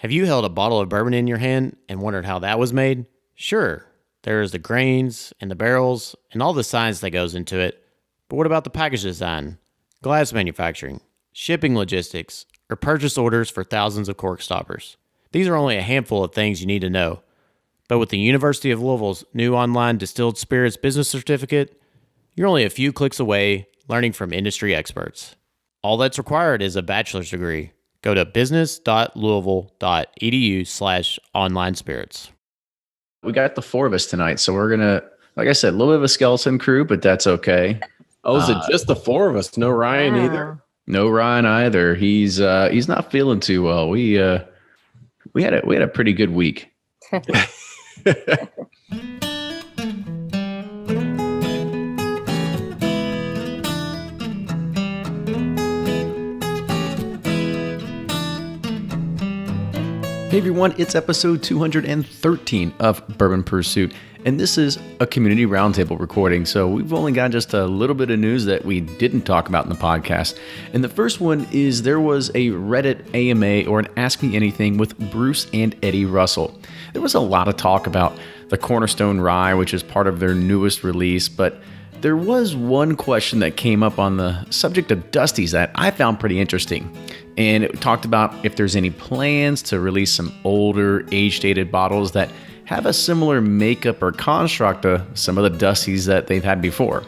Have you held a bottle of bourbon in your hand and wondered how that was made? Sure, there's the grains and the barrels and all the science that goes into it, but what about the package design, glass manufacturing, shipping logistics, or purchase orders for thousands of cork stoppers? These are only a handful of things you need to know. But with the University of Louisville's new online Distilled Spirits Business Certificate, you're only a few clicks away learning from industry experts. All that's required is a bachelor's degree. Go to business.louisville.edu/online spirits. We got the four of us tonight, so we're going to, like I said, a little bit of a skeleton crew, but that's okay. Oh, is it just the four of us? No Ryan either? No Ryan either. He's not feeling too well. We had a pretty good week. Hey everyone, it's episode 213 of Bourbon Pursuit, and this is a community roundtable recording, so we've only got just a little bit of news that we didn't talk about in the podcast. And the first one is there was a Reddit AMA, or an Ask Me Anything, with Bruce and Eddie Russell. There was a lot of talk about the Cornerstone Rye, which is part of their newest release, but there was one question that came up on the subject of Dusties that I found pretty interesting. And it talked about if there's any plans to release some older, age-dated bottles that have a similar makeup or construct to some of the Dusties that they've had before.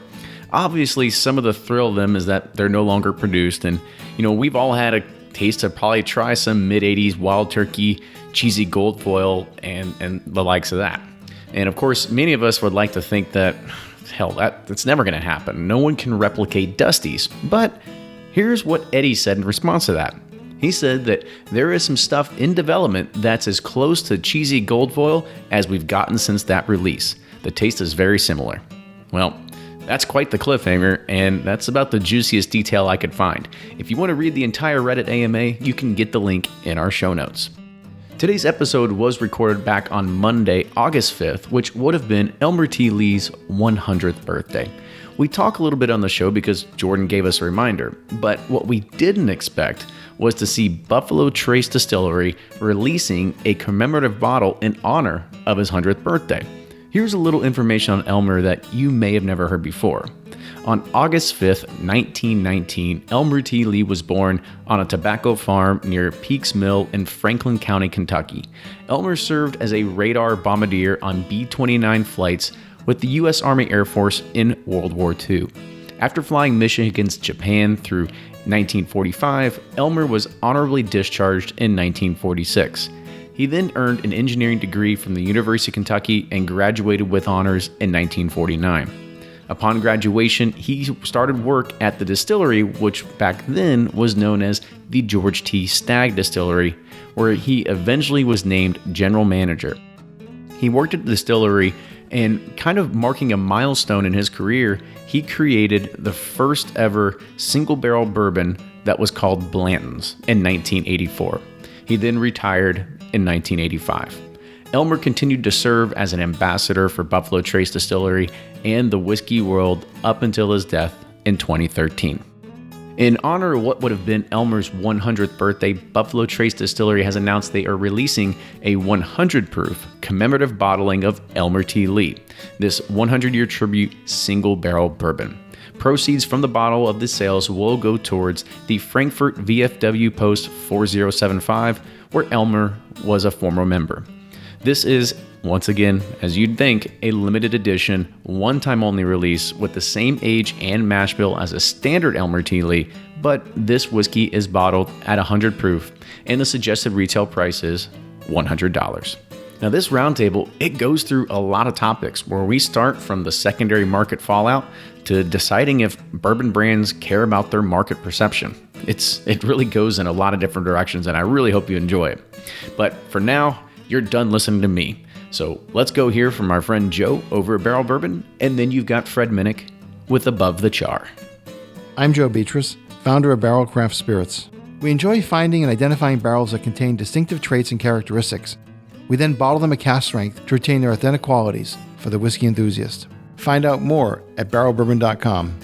Obviously, some of the thrill of them is that they're no longer produced. And, we've all had a taste to probably try some mid-'80s Wild Turkey, cheesy gold foil, and the likes of that. And, of course, many of us would like to think that, hell, that's never going to happen. No one can replicate Dusties. But here's what Eddie said in response to that. He said that there is some stuff in development that's as close to cheesy gold foil as we've gotten since that release. The taste is very similar. Well, that's quite the cliffhanger, and that's about the juiciest detail I could find. If you want to read the entire Reddit AMA, you can get the link in our show notes. Today's episode was recorded back on Monday, August 5th, which would have been Elmer T. Lee's 100th birthday. We talk a little bit on the show because Jordan gave us a reminder, but what we didn't expect was to see Buffalo Trace Distillery releasing a commemorative bottle in honor of his 100th birthday. Here's a little information on Elmer that you may have never heard before. On August 5th, 1919, Elmer T. Lee was born on a tobacco farm near Peaks Mill in Franklin County, Kentucky. Elmer served as a radar bombardier on B-29 flights with the U.S. Army Air Force in World War II. After flying missions against Japan through 1945, Elmer was honorably discharged in 1946. He then earned an engineering degree from the University of Kentucky and graduated with honors in 1949. Upon graduation, he started work at the distillery, which back then was known as the George T. Stagg Distillery, where he eventually was named general manager. He worked at the distillery, and kind of marking a milestone in his career, he created the first ever single barrel bourbon that was called Blanton's in 1984. He then retired in 1985. Elmer continued to serve as an ambassador for Buffalo Trace Distillery and the whiskey world up until his death in 2013. In honor of what would have been Elmer's 100th birthday, Buffalo Trace Distillery has announced they are releasing a 100 proof commemorative bottling of Elmer T. Lee, this 100-year tribute single barrel bourbon. Proceeds from the bottle of the sales will go towards the Frankfurt VFW Post 4075, where Elmer was a former member. This is, once again, as you'd think, a limited edition, one-time only release with the same age and mash bill as a standard Elmer T. Lee, but this whiskey is bottled at 100 proof, and the suggested retail price is $100. Now this roundtable, it goes through a lot of topics where we start from the secondary market fallout to deciding if bourbon brands care about their market perception. It really goes in a lot of different directions, and I really hope you enjoy it. But for now, you're done listening to me. So let's go hear from our friend Joe over at Barrel Bourbon, and then you've got Fred Minnick with Above the Char. I'm Joe Beatrice, founder of Barrel Craft Spirits. We enjoy finding and identifying barrels that contain distinctive traits and characteristics. We then bottle them at cask strength to retain their authentic qualities for the whiskey enthusiast. Find out more at barrelbourbon.com.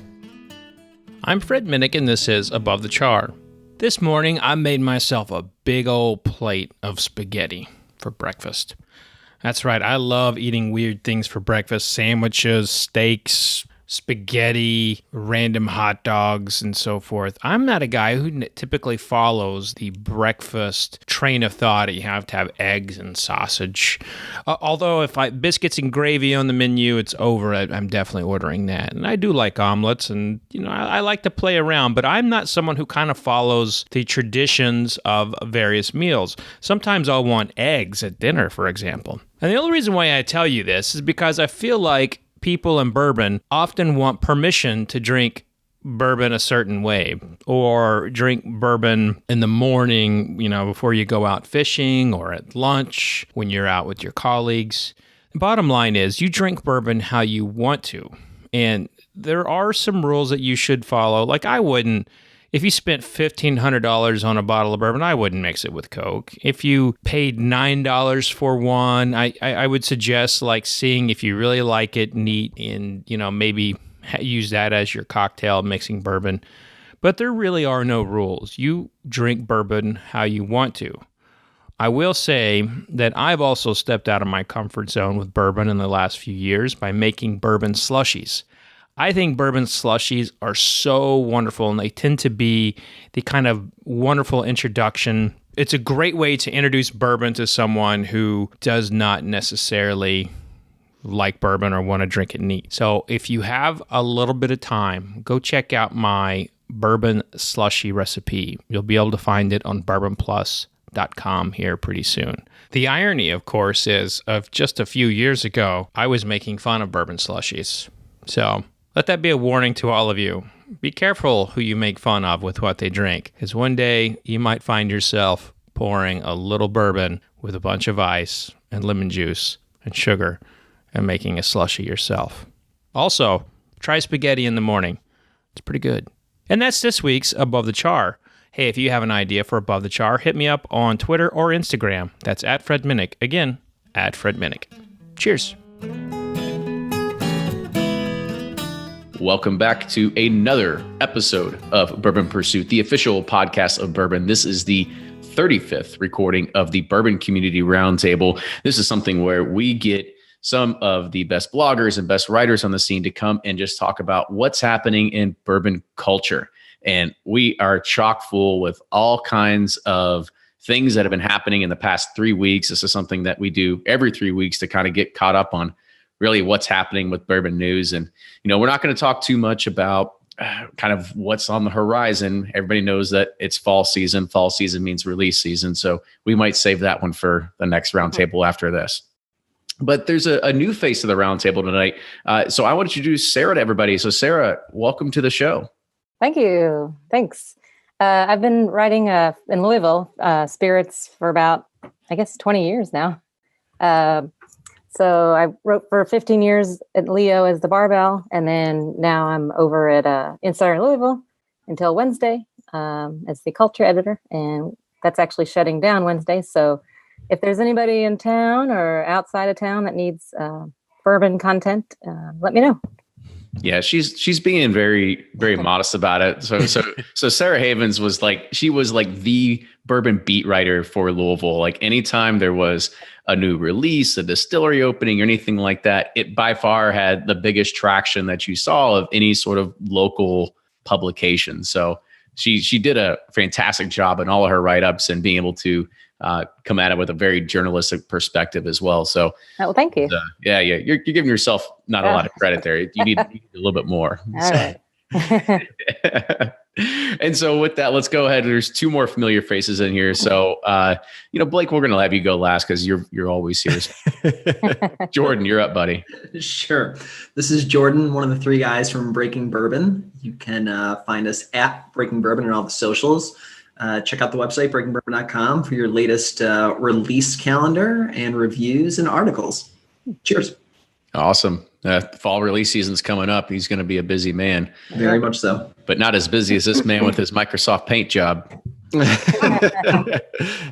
I'm Fred Minnick, and this is Above the Char. This morning, I made myself a big old plate of spaghetti for breakfast. That's right, I love eating weird things for breakfast. Sandwiches, steaks, spaghetti, random hot dogs, and so forth. I'm not a guy who typically follows the breakfast train of thought. You have to have eggs and sausage. Although if biscuits and gravy on the menu, it's over. I'm definitely ordering that. And I do like omelets, and I like to play around, but I'm not someone who kind of follows the traditions of various meals. Sometimes I'll want eggs at dinner, for example. And the only reason why I tell you this is because I feel like people in bourbon often want permission to drink bourbon a certain way, or drink bourbon in the morning, before you go out fishing, or at lunch when you're out with your colleagues. The bottom line is you drink bourbon how you want to. And there are some rules that you should follow. Like if you spent $1,500 on a bottle of bourbon, I wouldn't mix it with Coke. If you paid $9 for one, I would suggest seeing if you really like it neat and, maybe use that as your cocktail mixing bourbon. But there really are no rules. You drink bourbon how you want to. I will say that I've also stepped out of my comfort zone with bourbon in the last few years by making bourbon slushies. I think bourbon slushies are so wonderful, and they tend to be the kind of wonderful introduction. It's a great way to introduce bourbon to someone who does not necessarily like bourbon or want to drink it neat. So if you have a little bit of time, go check out my bourbon slushie recipe. You'll be able to find it on bourbonplus.com here pretty soon. The irony, of course, is of just a few years ago, I was making fun of bourbon slushies. So let that be a warning to all of you. Be careful who you make fun of with what they drink, because one day you might find yourself pouring a little bourbon with a bunch of ice and lemon juice and sugar and making a slushie yourself. Also, try spaghetti in the morning. It's pretty good. And that's this week's Above the Char. Hey, if you have an idea for Above the Char, hit me up on Twitter or Instagram. That's at Fred Minnick. Again, at Fred Minnick. Cheers. Welcome back to another episode of Bourbon Pursuit, the official podcast of bourbon. This is the 35th recording of the Bourbon Community Roundtable. This is something where we get some of the best bloggers and best writers on the scene to come and just talk about what's happening in bourbon culture. And we are chock full with all kinds of things that have been happening in the past 3 weeks. This is something that we do every 3 weeks to kind of get caught up on really what's happening with bourbon news. And, we're not going to talk too much about kind of what's on the horizon. Everybody knows that it's fall season. Fall season means release season. So we might save that one for the next roundtable after this. But there's a new face of the roundtable tonight. So I want to introduce Sarah to everybody. So Sarah, welcome to the show. Thank you. Thanks. I've been writing in Louisville spirits for about, 20 years now. So I wrote for 15 years at Leo as the barbell, and then now I'm over at Insider in Louisville until Wednesday as the culture editor, and that's actually shutting down Wednesday. So if there's anybody in town or outside of town that needs bourbon content, let me know. Yeah, she's being very, very modest about it. So Sarah Havens was she was the bourbon beat writer for Louisville. Like anytime there was a new release, a distillery opening, or anything like that, it by far had the biggest traction that you saw of any sort of local publication. So she did a fantastic job in all of her write-ups and being able to come at it with a very journalistic perspective as well. So, well, thank you. You're giving yourself not a lot of credit there. You need a little bit more. All right. And so with that, let's go ahead. There's two more familiar faces in here. So, Blake, we're going to have you go last because you're always here. Jordan, you're up, buddy. Sure. This is Jordan, one of the three guys from Breaking Bourbon. You can find us at Breaking Bourbon on all the socials. Check out the website, breakingbourbon.com, for your latest release calendar and reviews and articles. Cheers. Awesome. Fall release season's coming up. He's going to be a busy man. Very much so. But not as busy as this man with his Microsoft Paint job.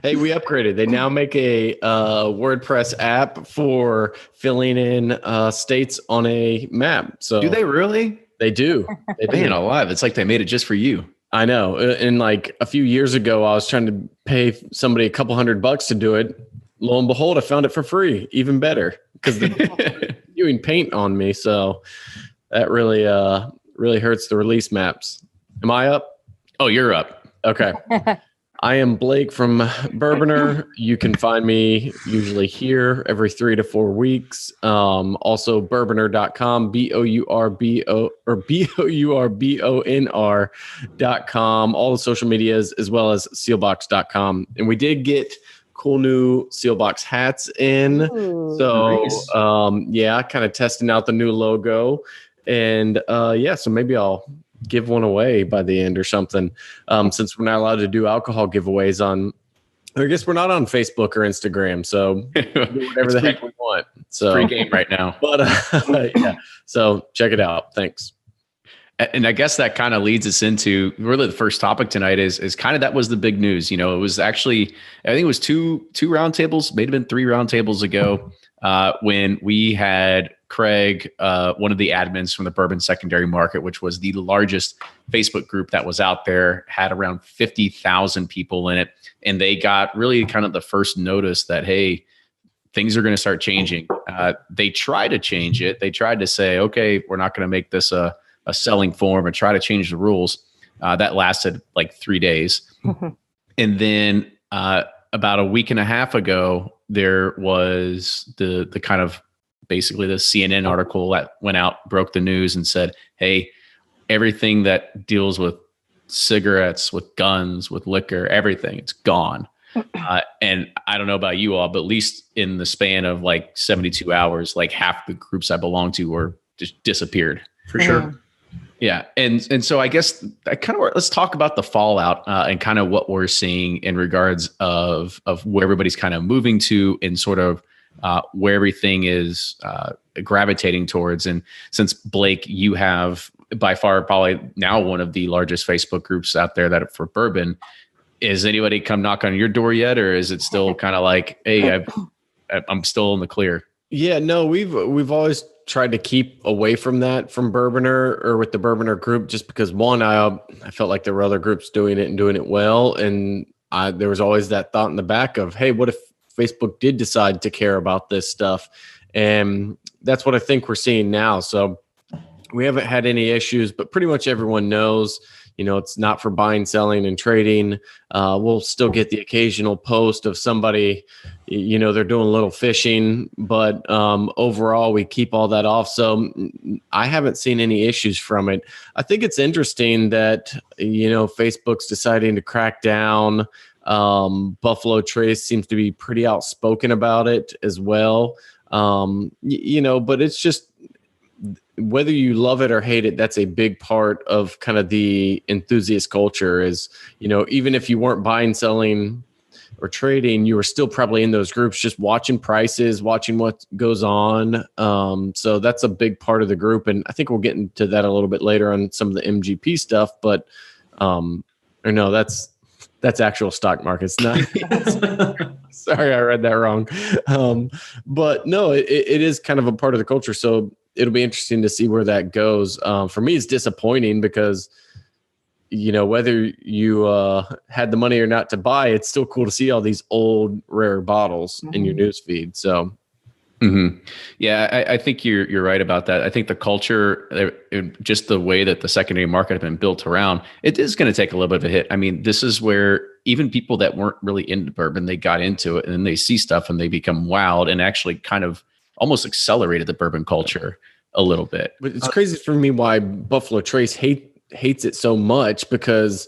Hey, we upgraded. They now make a WordPress app for filling in states on a map. So do they really? They do. Man alive. It's like they made it just for you. I know. And like a few years ago, I was trying to pay somebody a couple $100 to do it. Lo and behold, I found it for free. Even better, because they're doing paint on me. So that really hurts the release maps. Am I up? Oh, you're up. Okay. I am Blake from Bourboner. You can find me usually here every 3 to 4 weeks. Also bourboner.com, BOURBONR.com, all the social medias, as well as sealbox.com. And we did get cool new Sealbox hats in. Ooh, so nice. yeah, kind of testing out the new logo. And so maybe I'll give one away by the end or something, since we're not allowed to do alcohol giveaways on, I guess we're not on Facebook or Instagram, so do whatever the heck we want. So Free game right now. But yeah, so check it out. Thanks. And I guess that kind of leads us into really the first topic tonight is kind of, that was the big news. It was actually, I think it was two roundtables, may have been 3 roundtables ago, when we had Craig, one of the admins from the Bourbon Secondary Market, which was the largest Facebook group that was out there, had around 50,000 people in it. And they got really kind of the first notice that, hey, things are going to start changing. They tried to change it. They tried to say, okay, we're not going to make this a selling form and try to change the rules. That lasted like 3 days. And then about a week and a half ago, there was the kind of basically the CNN article that went out, broke the news and said, hey, everything that deals with cigarettes, with guns, with liquor, everything, it's gone. And I don't know about you all, but at least in the span of like 72 hours, like half the groups I belong to were just disappeared. For sure. Yeah. And so I guess I kind of, let's talk about the fallout and kind of what we're seeing in regards of where everybody's kind of moving to and sort of where everything is gravitating towards. And since Blake, you have by far probably now one of the largest Facebook groups out there that for bourbon, is anybody come knock on your door yet? Or is it still kind of like, hey, I'm still in the clear? Yeah, no, we've always tried to keep away from that from Bourboner or with the Bourboner group, just because one, I felt like there were other groups doing it and doing it well. And there was always that thought in the back of, hey, what if Facebook did decide to care about this stuff? And that's what I think we're seeing now. So we haven't had any issues, but pretty much everyone knows, it's not for buying, selling, and trading. We'll still get the occasional post of somebody, they're doing a little fishing, but overall we keep all that off. So I haven't seen any issues from it. I think it's interesting that, Facebook's deciding to crack down. Buffalo Trace seems to be pretty outspoken about it as well. But it's just, whether you love it or hate it, that's a big part of kind of the enthusiast culture is, even if you weren't buying, selling, or trading, you were still probably in those groups, just watching prices, watching what goes on. So that's a big part of the group. And I think we'll get into that a little bit later on some of the MGP stuff, but, that's actual stock markets. Not sorry, I read that wrong. But no, it is kind of a part of the culture. So it'll be interesting to see where that goes. For me, it's disappointing because, whether you had the money or not to buy, it's still cool to see all these old rare bottles in your news feed. So. Mm-hmm. Yeah, I think you're right about that. I think the culture, just the way that the secondary market has been built around, it is going to take a little bit of a hit. I mean, this is where even people that weren't really into bourbon, they got into it and then they see stuff and they become wowed and actually kind of almost accelerated the bourbon culture a little bit. But it's crazy for me why Buffalo Trace hates it so much because,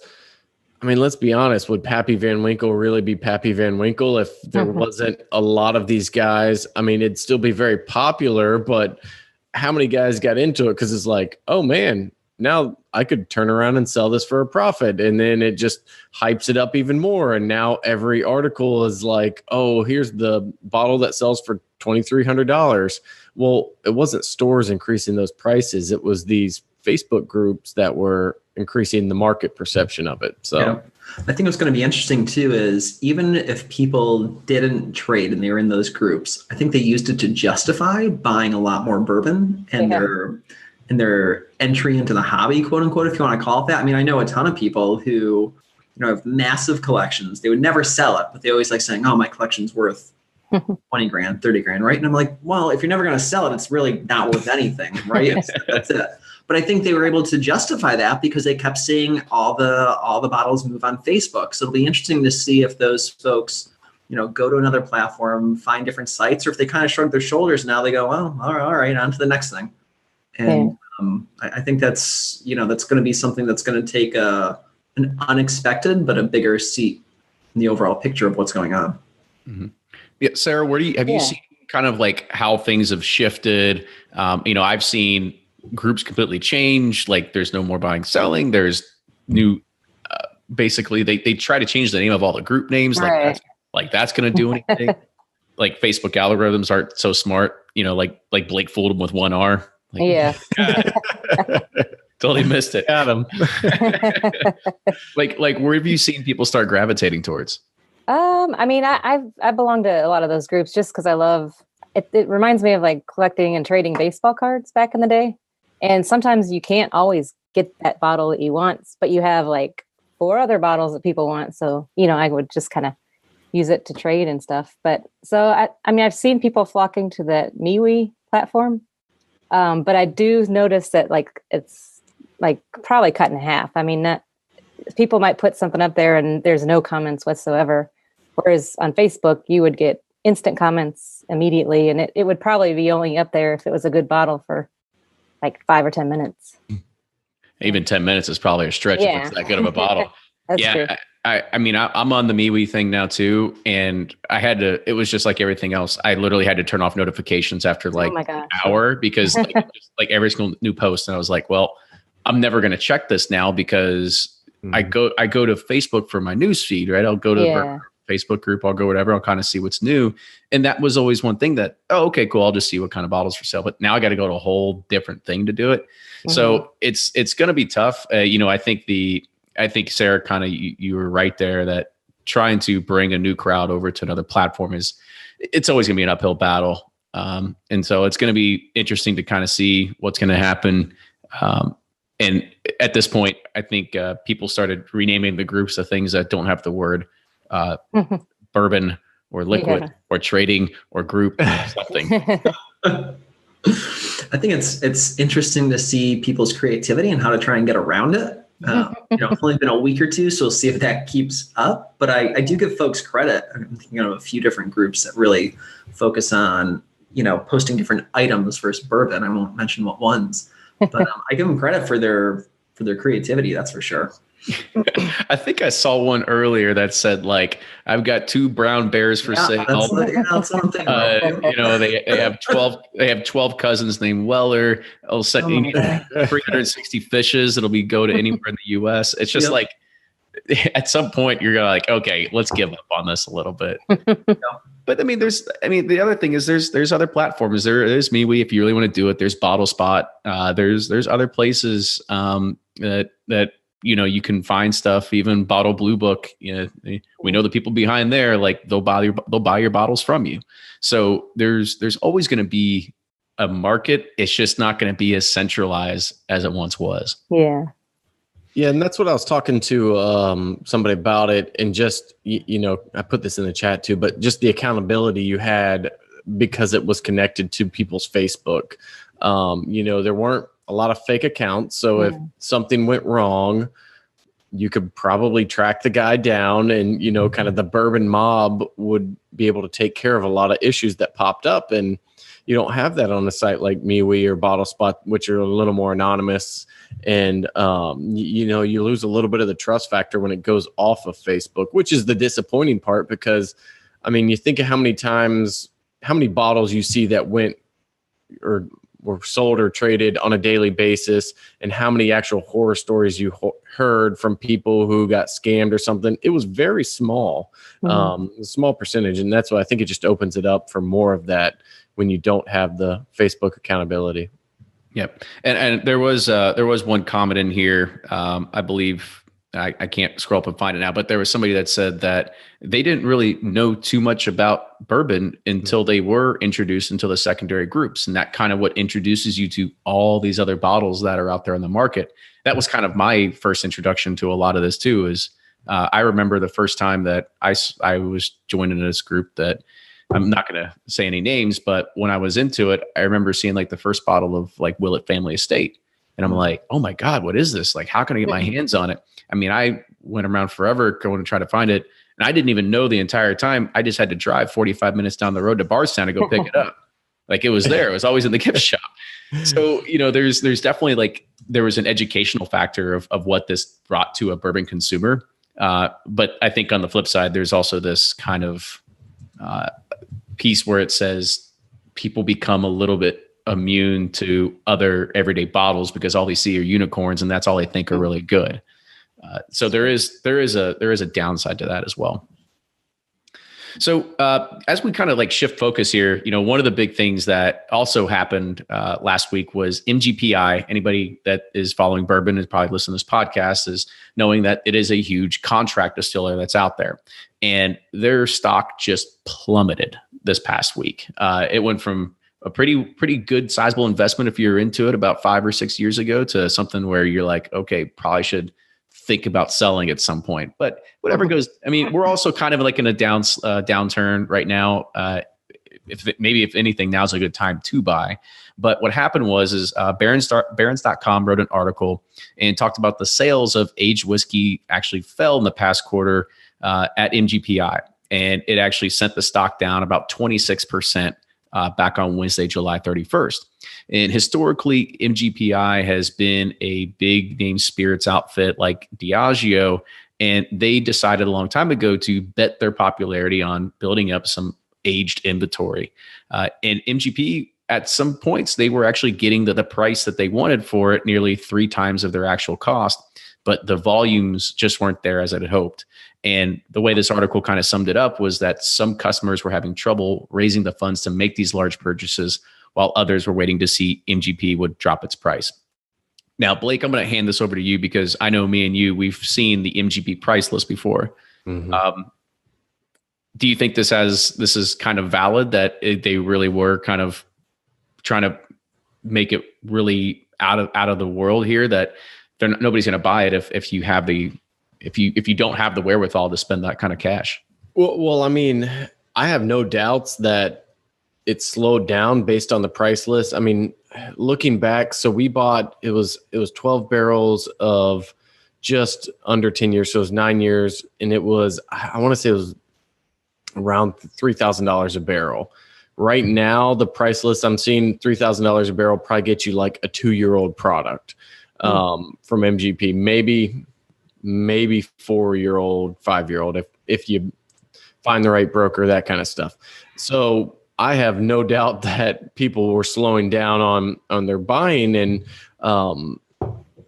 I mean, let's be honest. Would Pappy Van Winkle really be Pappy Van Winkle if there wasn't a lot of these guys? I mean, it'd still be very popular, but how many guys got into it? Because it's like, oh man, now I could turn around and sell this for a profit. And then it just hypes it up even more. And now every article is like, oh, here's the bottle that sells for $2,300. Well, it wasn't stores increasing those prices. It was these Facebook groups that were increasing the market perception of it. So yeah. I think what's going to be interesting too is even if people didn't trade and they were in those groups, I think they used it to justify buying a lot more bourbon, and their entry into the hobby, quote unquote, if you want to call it that. I mean, I know a ton of people who, have massive collections. They would never sell it, but they always like saying, "Oh, my collection's worth 20 grand, 30 grand." Right. And I'm like, well, if you're never going to sell it, it's really not worth anything. Right. That's it. But I think they were able to justify that because they kept seeing all the bottles move on Facebook. So it'll be interesting to see if those folks, go to another platform, find different sites, or if they kind of shrug their shoulders. Now they go, well, all right, on to the next thing. And I think that's, that's going to be something that's going to take an unexpected, but a bigger seat in the overall picture of what's going on. Mm-hmm. Yeah. Sarah, have you seen kind of like how things have shifted? I've seen groups completely change. Like there's no more buying, selling. There's new, basically they try to change the name of all the group names. Right. Like that's going to do anything. Like Facebook algorithms aren't so smart, like Blake fooled them with one R. Like, totally missed it. Got him. like where have you seen people start gravitating towards? I mean, I belong to a lot of those groups just because I love it. It reminds me of like collecting and trading baseball cards back in the day. And sometimes you can't always get that bottle that you want, but you have like 4 other bottles that people want. So, I would just kind of use it to trade and stuff. But so, I mean, I've seen people flocking to the MeWe platform. But I do notice that like, it's like probably cut in half. I mean, people might put something up there and there's no comments whatsoever. Whereas on Facebook, you would get instant comments immediately. And it would probably be only up there if it was a good bottle for like 5 or 10 minutes. Even 10 minutes is probably a stretch if it's that good of a bottle. That's true. I mean, I'm on the MeWe thing now too. And it was just like everything else. I literally had to turn off notifications after like an hour because like every single new post. And I was like, well, I'm never going to check this now because I go to Facebook for my news feed, right? I'll go to the Facebook group. I'll go whatever. I'll kind of see what's new. And that was always one thing that, oh, okay, cool. I'll just see what kind of bottles for sale. But now I got to go to a whole different thing to do it. Mm-hmm. So it's going to be tough. I think Sarah, kind of, you were right there that trying to bring a new crowd over to another platform it's always going to be an uphill battle. And so it's going to be interesting to kind of see what's going to happen. And at this point, I think people started renaming the groups of things that don't have the word bourbon or liquid or trading or group or something. I think it's interesting to see people's creativity and how to try and get around it. It's only been a week or two, so we'll see if that keeps up. But I do give folks credit. I'm thinking of a few different groups that really focus on, posting different items versus bourbon. I won't mention what ones, but I give them credit for their creativity. That's for sure. I think I saw one earlier that said like, I've got 2 brown bears for sale. That's what I'm thinking about. They have 12 cousins named Weller. I'll set 360 fishes. It'll go to anywhere in the US. It's just like at some point you're gonna like, okay, let's give up on this a little bit. But I mean, the other thing is there's other platforms. There's MeWe if you really want to do it. There's Bottle Spot. There's other places that you can find stuff. Even Bottle Blue Book. We know the people behind there. Like they'll buy your bottles from you. So there's always going to be a market. It's just not going to be as centralized as it once was. Yeah. Yeah, and that's what I was talking to somebody about it, and just I put this in the chat too, but just the accountability you had because it was connected to people's Facebook. There weren't a lot of fake accounts, so if something went wrong, you could probably track the guy down, and kind of the bourbon mob would be able to take care of a lot of issues that popped up, and you don't have that on a site like MeWe or Bottle Spot, which are a little more anonymous. And, you lose a little bit of the trust factor when it goes off of Facebook, which is the disappointing part because, I mean, you think of how many bottles you see that went or were sold or traded on a daily basis and how many actual horror stories you heard from people who got scammed or something. It was very small, a small percentage. And that's why I think it just opens it up for more of that when you don't have the Facebook accountability. Yep. And there was one comment in here. I believe I can't scroll up and find it now, but there was somebody that said that they didn't really know too much about bourbon until they were introduced into the secondary groups. And that kind of what introduces you to all these other bottles that are out there in the market. That was kind of my first introduction to a lot of this too, is I remember the first time that I was joining this group that I'm not going to say any names, but when I was into it, I remember seeing like the first bottle of like Willet Family Estate. And I'm like, oh my God, what is this? Like, how can I get my hands on it? I mean, I went around forever going to try to find it. And I didn't even know the entire time. I just had to drive 45 minutes down the road to Bardstown to go pick it up. Like it was there. It was always in the gift shop. So, there's definitely like, there was an educational factor of what this brought to a bourbon consumer. But I think on the flip side, there's also this kind of piece where it says people become a little bit immune to other everyday bottles because all they see are unicorns and that's all they think are really good. So there is a downside to that as well. So as we kind of like shift focus here, one of the big things that also happened last week was MGPI. Anybody that is following bourbon and probably listening to this podcast is knowing that it is a huge contract distiller that's out there, and their stock just plummeted this past week. It went from a pretty good sizable investment if you're into it about 5 or 6 years ago to something where you're like, okay, probably should think about selling at some point. But whatever goes, I mean, we're also kind of like in a downturn right now. If anything, now's a good time to buy. But what happened was Barron's.com wrote an article and talked about the sales of aged whiskey actually fell in the past quarter at MGPI. And it actually sent the stock down about 26%. Back on Wednesday, July 31st. And historically, MGPI has been a big name spirits outfit like Diageo, and they decided a long time ago to bet their popularity on building up some aged inventory. And MGP, at some points, they were actually getting the price that they wanted for it, nearly 3 times of their actual cost, but the volumes just weren't there as I had hoped. And the way this article kind of summed it up was that some customers were having trouble raising the funds to make these large purchases, while others were waiting to see MGP would drop its price. Now, Blake, I'm going to hand this over to you because I know me and you, we've seen the MGP price list before. Mm-hmm. Do you think this is kind of valid that they really were kind of trying to make it really out of the world here, that nobody's going to buy it if you have if you don't have the wherewithal to spend that kind of cash? Well, I mean, I have no doubts that it slowed down based on the price list. I mean, looking back, so we bought, it was 12 barrels of just under 10 years. So it was 9 years. And it was, I want to say it was around $3,000 a barrel. Right now, the price list I'm seeing, $3,000 a barrel probably gets you like a 2-year-old product from MGP, maybe 4-year-old, 5-year-old, if you find the right broker, that kind of stuff. So I have no doubt that people were slowing down on their buying, and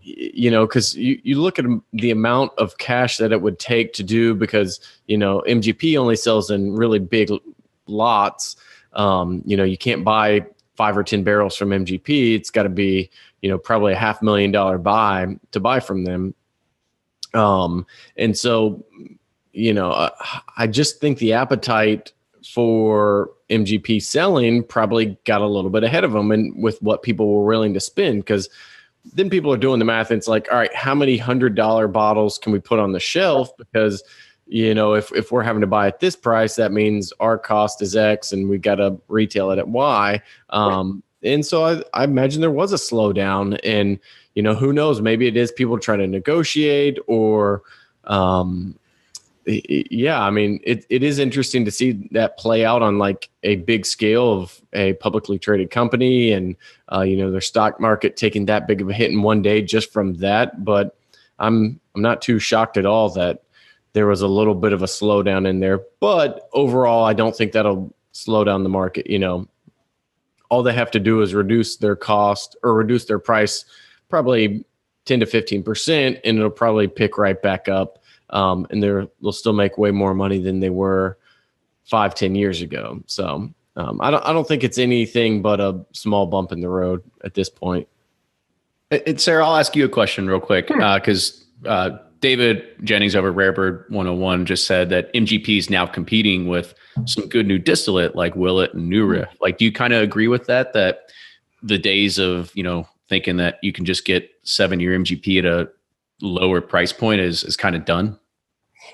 because you look at the amount of cash that it would take to do, because MGP only sells in really big lots. You can't buy 5 or 10 barrels from MGP. It's got to be probably a $500,000 buy to buy from them. And so, I just think the appetite for MGP selling probably got a little bit ahead of them, and with what people were willing to spend, because then people are doing the math and it's like, all right, how many $100 bottles can we put on the shelf? Because, if we're having to buy at this price, that means our cost is X and we got to retail it at Y. And so I imagine there was a slowdown, and, who knows, maybe it is people trying to negotiate, or, it is interesting to see that play out on like a big scale of a publicly traded company, and, their stock market taking that big of a hit in one day just from that. But I'm not too shocked at all that there was a little bit of a slowdown in there, but overall, I don't think that'll slow down the market. All they have to do is reduce their cost or reduce their price, probably 10 to 15%, and it'll probably pick right back up. And they'll still make way more money than they were 5-10 years ago. So I don't think it's anything but a small bump in the road at this point. And Sarah, I'll ask you a question real quick, because David Jennings over Rarebird 101 just said that MGP is now competing with some good new distillate like Willet and New Riff. Like, do you kind of agree with that? That the days of, thinking that you can just get 7-year MGP at a lower price point is kind of done?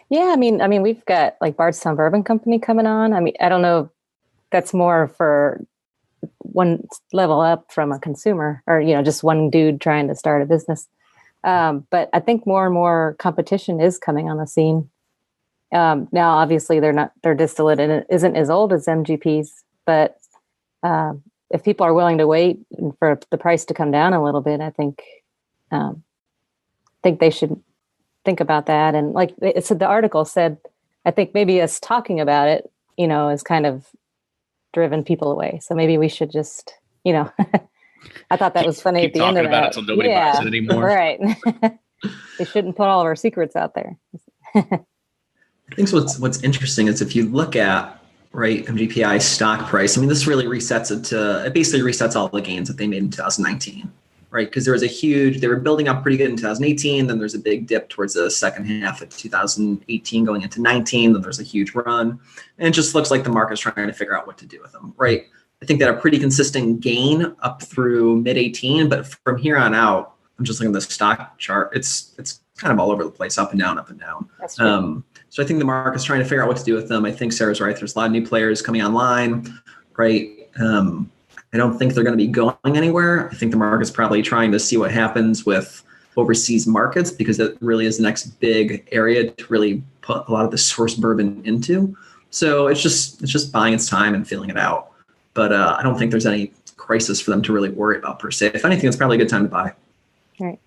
Yeah, I mean, we've got like Bardstown Bourbon Company coming on. I mean, I don't know if that's more for one level up from a consumer or, just one dude trying to start a business. But I think more and more competition is coming on the scene. Now, obviously, their distillate isn't as old as MGP's, but if people are willing to wait for the price to come down a little bit, I think they should think about that. And like it said, the article said, I think maybe us talking about it, is kind of driven people away. So maybe we should just, I thought that was funny keep at the end of talking about that. it until nobody buys it anymore. Right. We shouldn't put all of our secrets out there. I think what's interesting is if you look at MGPI stock price, I mean, this really resets it basically resets all the gains that they made in 2019, right? Because there was they were building up pretty good in 2018. Then there's a big dip towards the second half of 2018 going into 19. Then there's a huge run. And it just looks like the market's trying to figure out what to do with them, right? I think that a pretty consistent gain up through mid 18, but from here on out, I'm just looking at the stock chart. It's kind of all over the place, up and down, up and down. That's true. So I think the market's trying to figure out what to do with them. I think Sarah's right. There's a lot of new players coming online, right? I don't think they're going to be going anywhere. I think the market's probably trying to see what happens with overseas markets because it really is the next big area to really put a lot of the source bourbon into. So it's just buying its time and feeling it out. But I don't think there's any crisis for them to really worry about per se. If anything, it's probably a good time to buy. Right.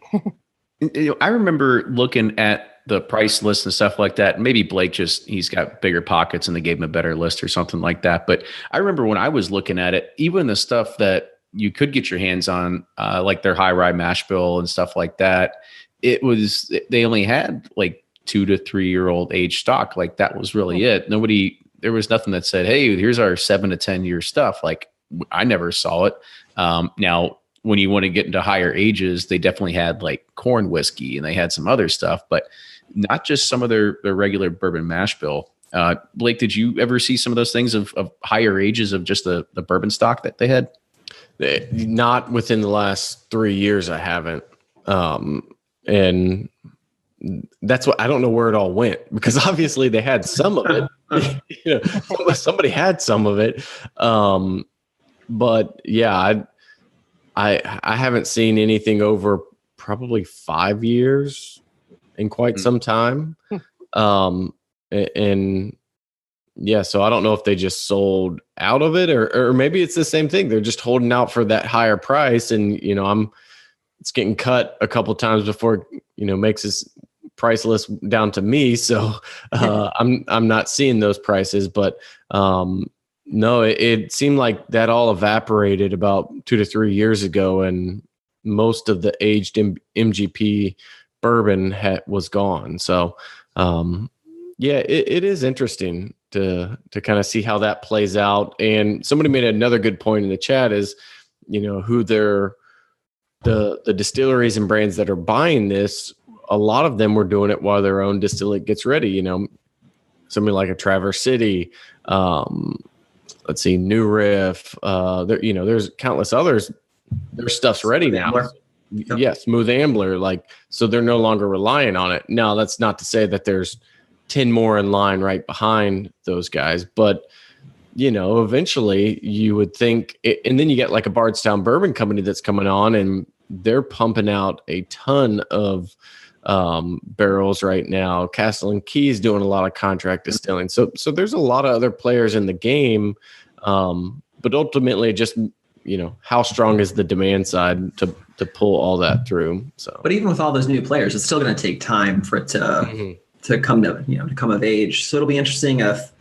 I remember looking at the price list and stuff like that. Maybe Blake he's got bigger pockets and they gave him a better list or something like that. But I remember when I was looking at it, even the stuff that you could get your hands on, like their high rye mash bill and stuff like that, they only had like 2 to 3 year old age stock. Like that was really it. There was nothing that said, hey, here's our 7 to 10 year stuff. Like I never saw it. Now, when you want to get into higher ages, they definitely had like corn whiskey and they had some other stuff, but not just some of their regular bourbon mash bill. Blake, did you ever see some of those things of higher ages of just the bourbon stock that they had? Not within the last 3 years, I haven't. And that's what I don't know where it all went because obviously they had some of it. Somebody had some of it. But yeah, I haven't seen anything over probably 5 years in quite some time. And yeah, so I don't know if they just sold out of it or maybe it's the same thing. They're just holding out for that higher price. And, it's getting cut a couple times before, makes his price list down to me. So I'm not seeing those prices, but no, it seemed like that all evaporated about 2 to 3 years ago, and most of the aged MGP bourbon was gone. So, yeah, it is interesting to kind of see how that plays out. And somebody made another good point in the chat is, who the distilleries and brands that are buying this. A lot of them were doing it while their own distillate gets ready. Somebody like a Traverse City. Let's see, New Riff. There's countless others. Their stuff's ready now. Yep. Yeah, Smooth Ambler. So they're no longer relying on it. Now, that's not to say that there's 10 more in line right behind those guys, but eventually you would think. And then you get like a Bardstown Bourbon Company that's coming on, and they're pumping out a ton of barrels right now. Castle and Key's doing a lot of contract distilling. So there's a lot of other players in the game. But ultimately just, how strong is the demand side to pull all that through? So, but even with all those new players, it's still going to take time for it to come to come of age. So it'll be interesting if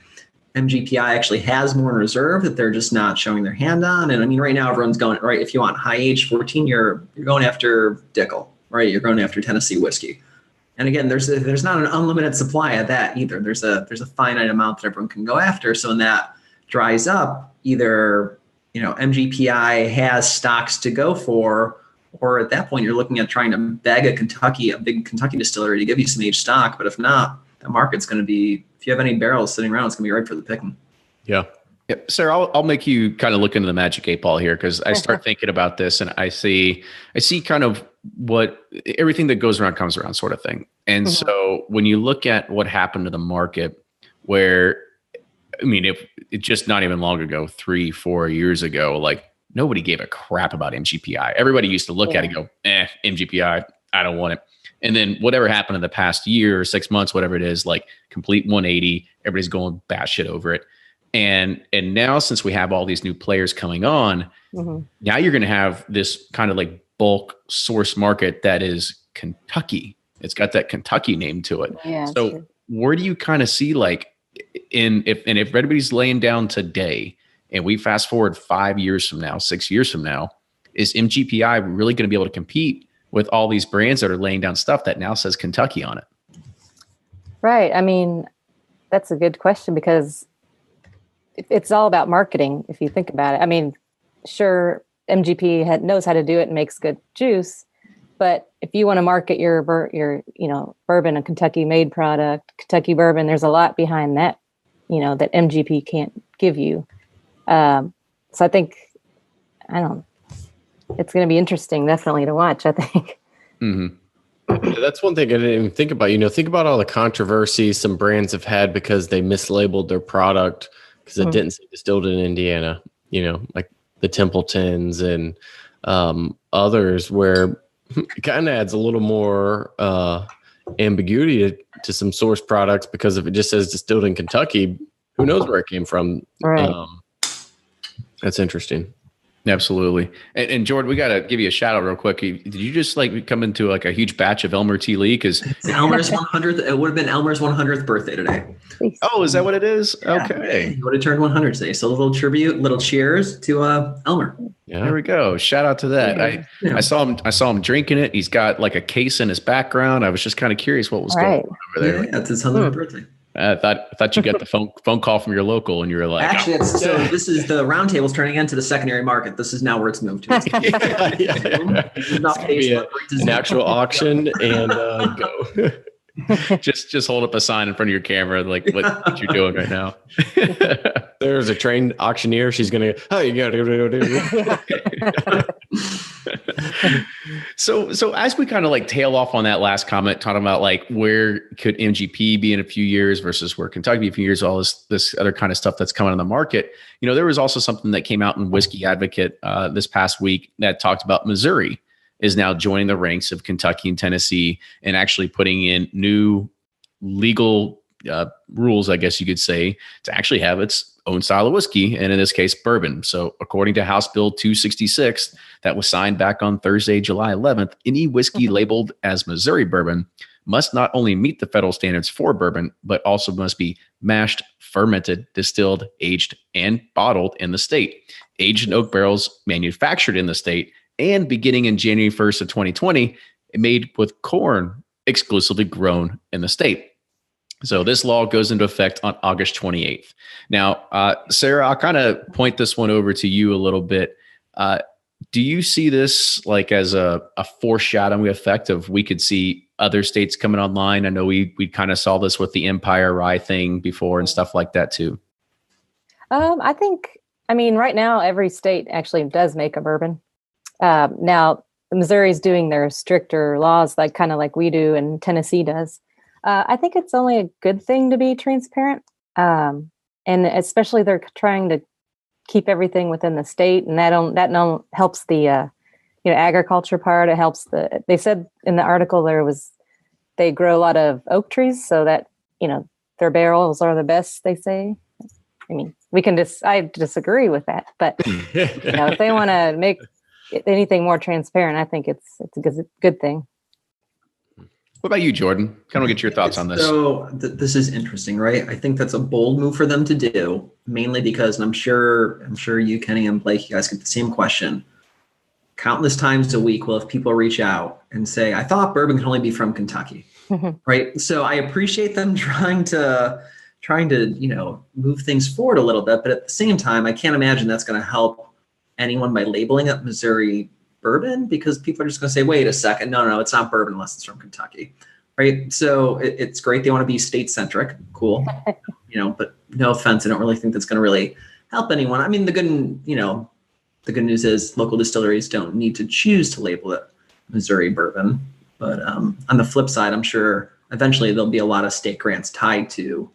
MGPI actually has more in reserve that they're just not showing their hand on. And I mean, right now everyone's going right. If you want high age 14, you're going after Dickel, right? You're going after Tennessee whiskey. And again, there's not an unlimited supply of that either. There's a finite amount that everyone can go after. So when that dries up, either MGPI has stocks to go for, Or at that point, you're looking at trying to bag a big Kentucky distillery to give you some aged stock. But if not, the market's going to be, if you have any barrels sitting around, it's going to be right for the picking. Yeah. Yep. Sarah, I'll make you kind of look into the magic 8-ball here, because I start thinking about this and I see kind of what everything that goes around comes around sort of thing. And so when you look at what happened to the market, where, I mean, if it's just not even long ago, 3-4 years ago, like nobody gave a crap about MGPI. Everybody used to look at it and go, MGPI, I don't want it. And then whatever happened in the past year or 6 months, whatever it is, like complete 180, everybody's going batshit over it. And now, since we have all these new players coming on, now you're going to have this kind of like bulk source market that is Kentucky. It's got that Kentucky name to it. Yeah, so true. Where do you kind of see, like, if everybody's laying down today and we fast forward 5 years from now, 6 years from now, is MGPI really going to be able to compete with all these brands that are laying down stuff that now says Kentucky on it? Right. I mean, that's a good question, because it's all about marketing, if you think about it. I mean, sure, MGP knows how to do it and makes good juice, but if you want to market your bourbon, a Kentucky-made product, Kentucky bourbon, there's a lot behind that, that MGP can't give you. So I think, it's going to be interesting, definitely, to watch, I think. Yeah, that's one thing I didn't even think about. Think about all the controversy some brands have had because they mislabeled their product because it didn't say distilled in Indiana, like the Templetons and others, where it kind of adds a little more ambiguity to some source products, because if it just says distilled in Kentucky, who knows where it came from? Right. That's interesting. Absolutely. And Jordan, we got to give you a shout out real quick. Did you just like come into like a huge batch of Elmer T. Lee? Because Elmer's 100th. It would have been Elmer's 100th birthday today. Oh, is that what it is? Yeah. Okay. He would have turned 100 today. So a little tribute, little cheers to Elmer. Yeah. There we go. Shout out to that. Yeah. I saw him drinking it. He's got like a case in his background. I was just kind of curious what was going on over there. Yeah, it's his 100th birthday. I thought you got the phone call from your local and you were like, actually, this is the roundtable's turning into the secondary market. This is now where it's moved to. This is not an actual auction and go. just hold up a sign in front of your camera, like what you're doing right now. There's a trained auctioneer. She's gonna. Oh, you got to. So as we kind of like tail off on that last comment, talking about like where could MGP be in a few years versus where Kentucky be in a few years, all this other kind of stuff that's coming on the market. There was also something that came out in Whiskey Advocate this past week that talked about Missouri is now joining the ranks of Kentucky and Tennessee and actually putting in new legal rules, I guess you could say, to actually have its own style of whiskey, and in this case, bourbon. So according to House Bill 266, that was signed back on Thursday, July 11th, any whiskey labeled as Missouri bourbon must not only meet the federal standards for bourbon, but also must be mashed, fermented, distilled, aged, and bottled in the state, aged in oak barrels, manufactured in the state, and beginning in January 1st of 2020, made with corn exclusively grown in the state. So this law goes into effect on August 28th. Now, Sarah, I'll kind of point this one over to you a little bit. Do you see this like as a foreshadowing effect of we could see other states coming online? I know we kind of saw this with the Empire Rye thing before and stuff like that too. I mean, right now, every state actually does make a bourbon. Now, Missouri's doing their stricter laws, like kind of like we do and Tennessee does. I think it's only a good thing to be transparent. And especially they're trying to keep everything within the state, and that helps the agriculture part. It helps they said in the article they grow a lot of oak trees, so that their barrels are the best, they say. I mean, I disagree with that, but if they want to make anything more transparent, I think it's a good thing. What about you, Jordan? Kind of get your thoughts on this. So this is interesting, right? I think that's a bold move for them to do, mainly because, and I'm sure you, Kenny, and Blake, you guys get the same question countless times a week. Well, if people reach out and say, I thought bourbon could only be from Kentucky, right? So I appreciate them trying to move things forward a little bit, but at the same time, I can't imagine that's going to help anyone by labeling it Missouri bourbon because people are just going to say, wait a second, no, it's not bourbon unless it's from Kentucky, right? So it's great. They want to be state centric, cool, but no offense, I don't really think that's going to really help anyone. I mean, the good news is local distilleries don't need to choose to label it Missouri bourbon, but on the flip side, I'm sure eventually there'll be a lot of state grants tied to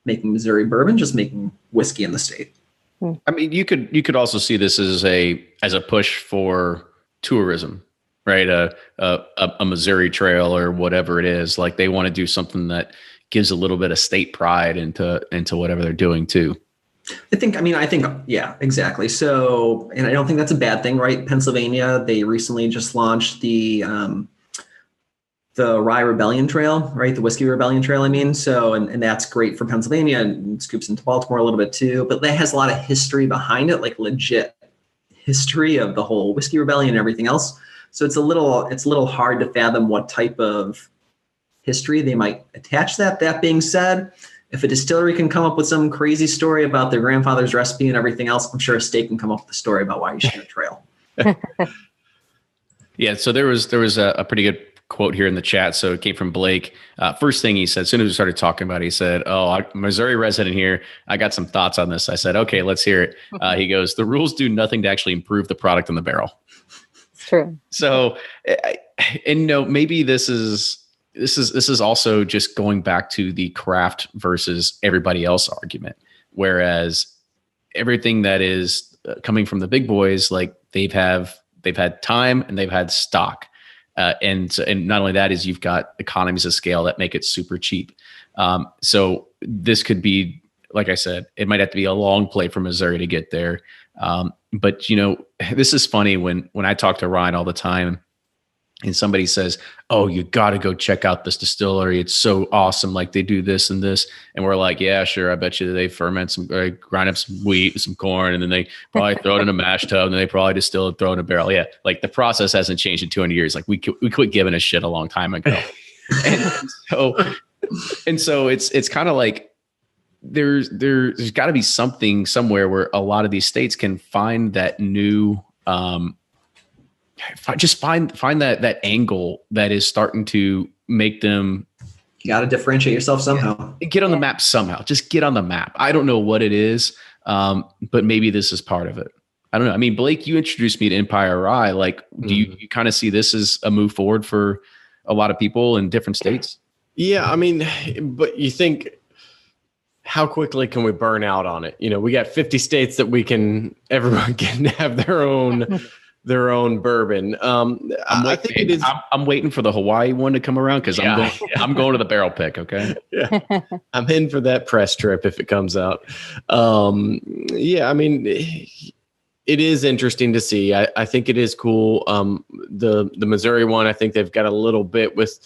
making Missouri bourbon, just making whiskey in the state. I mean, you could also see this as a push for tourism, right? A Missouri Trail or whatever it is. Like they want to do something that gives a little bit of state pride into whatever they're doing too. I think, yeah, exactly. So, and I don't think that's a bad thing, right? Pennsylvania, they recently just launched the Rye Rebellion Trail, right? The Whiskey Rebellion Trail, I mean. So, and that's great for Pennsylvania and scoops into Baltimore a little bit too, but that has a lot of history behind it, like legit history of the whole Whiskey Rebellion and everything else. So it's a little hard to fathom what type of history they might attach that. That being said, if a distillery can come up with some crazy story about their grandfather's recipe and everything else, I'm sure a state can come up with a story about why you should get a trail. Yeah. So there was a pretty good quote here in the chat. So it came from Blake. First thing he said, as soon as we started talking about it, he said, I'm a Missouri resident here. I got some thoughts on this. I said, okay, let's hear it. He goes, the rules do nothing to actually improve the product in the barrel. True. So, maybe this is also just going back to the craft versus everybody else argument. Whereas everything that is coming from the big boys, like they've had time and they've had stock. And not only that is you've got economies of scale that make it super cheap. So this could be, like I said, it might have to be a long play for Missouri to get there. But this is funny when I talk to Ryan all the time and somebody says, oh, you got to go check out this distillery. It's so awesome. Like they do this and this. And we're like, yeah, sure. I bet you they ferment grind up some wheat, some corn, and then they probably throw it in a mash tub and then they probably distill it, throw it in a barrel. Yeah. Like the process hasn't changed in 200 years. Like we quit giving a shit a long time ago. and so it's kind of like, there's got to be something somewhere where a lot of these states can find that new, just find that angle that is starting to make them. You got to differentiate yourself somehow. Get on the map somehow. Just get on the map. I don't know what it is, but maybe this is part of it. I don't know. I mean, Blake, you introduced me to Empire Rye. Like, do you kind of see this as a move forward for a lot of people in different states? Yeah, I mean, but you think, how quickly can we burn out on it? We got 50 states that everyone can have their own bourbon. I think it is. I'm waiting for the Hawaii one to come around because I'm going to the barrel pick. Okay. Yeah, I'm in for that press trip if it comes out. Yeah, I mean, it is interesting to see. I think it is cool. The Missouri one, I think they've got a little bit with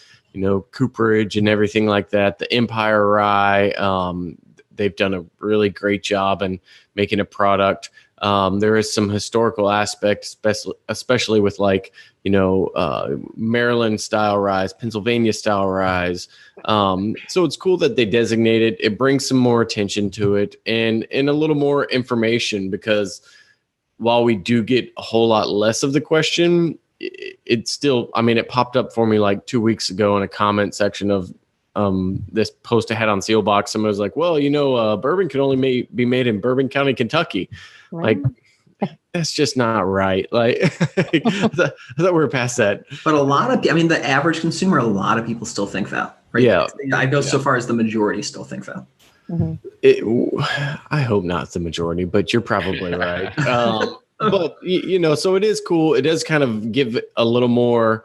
cooperage and everything like that. The Empire Rye. They've done a really great job in making a product. There is some historical aspects, especially with Maryland style ryes, Pennsylvania style ryes. So it's cool that they designate it. It brings some more attention to it and a little more information, because while we do get a whole lot less of the question, it still, I mean, it popped up for me like 2 weeks ago in a comment section of this post I had on Sealbox. Someone was like, well, bourbon can only be made in Bourbon County, Kentucky. Wow. Like, that's just not right. Like, I thought we were past that. But the average consumer, a lot of people still think that. Right? Yeah. I go so far as the majority still think that. Mm-hmm. I hope not the majority, but you're probably right. But, so it is cool. It does kind of give a little more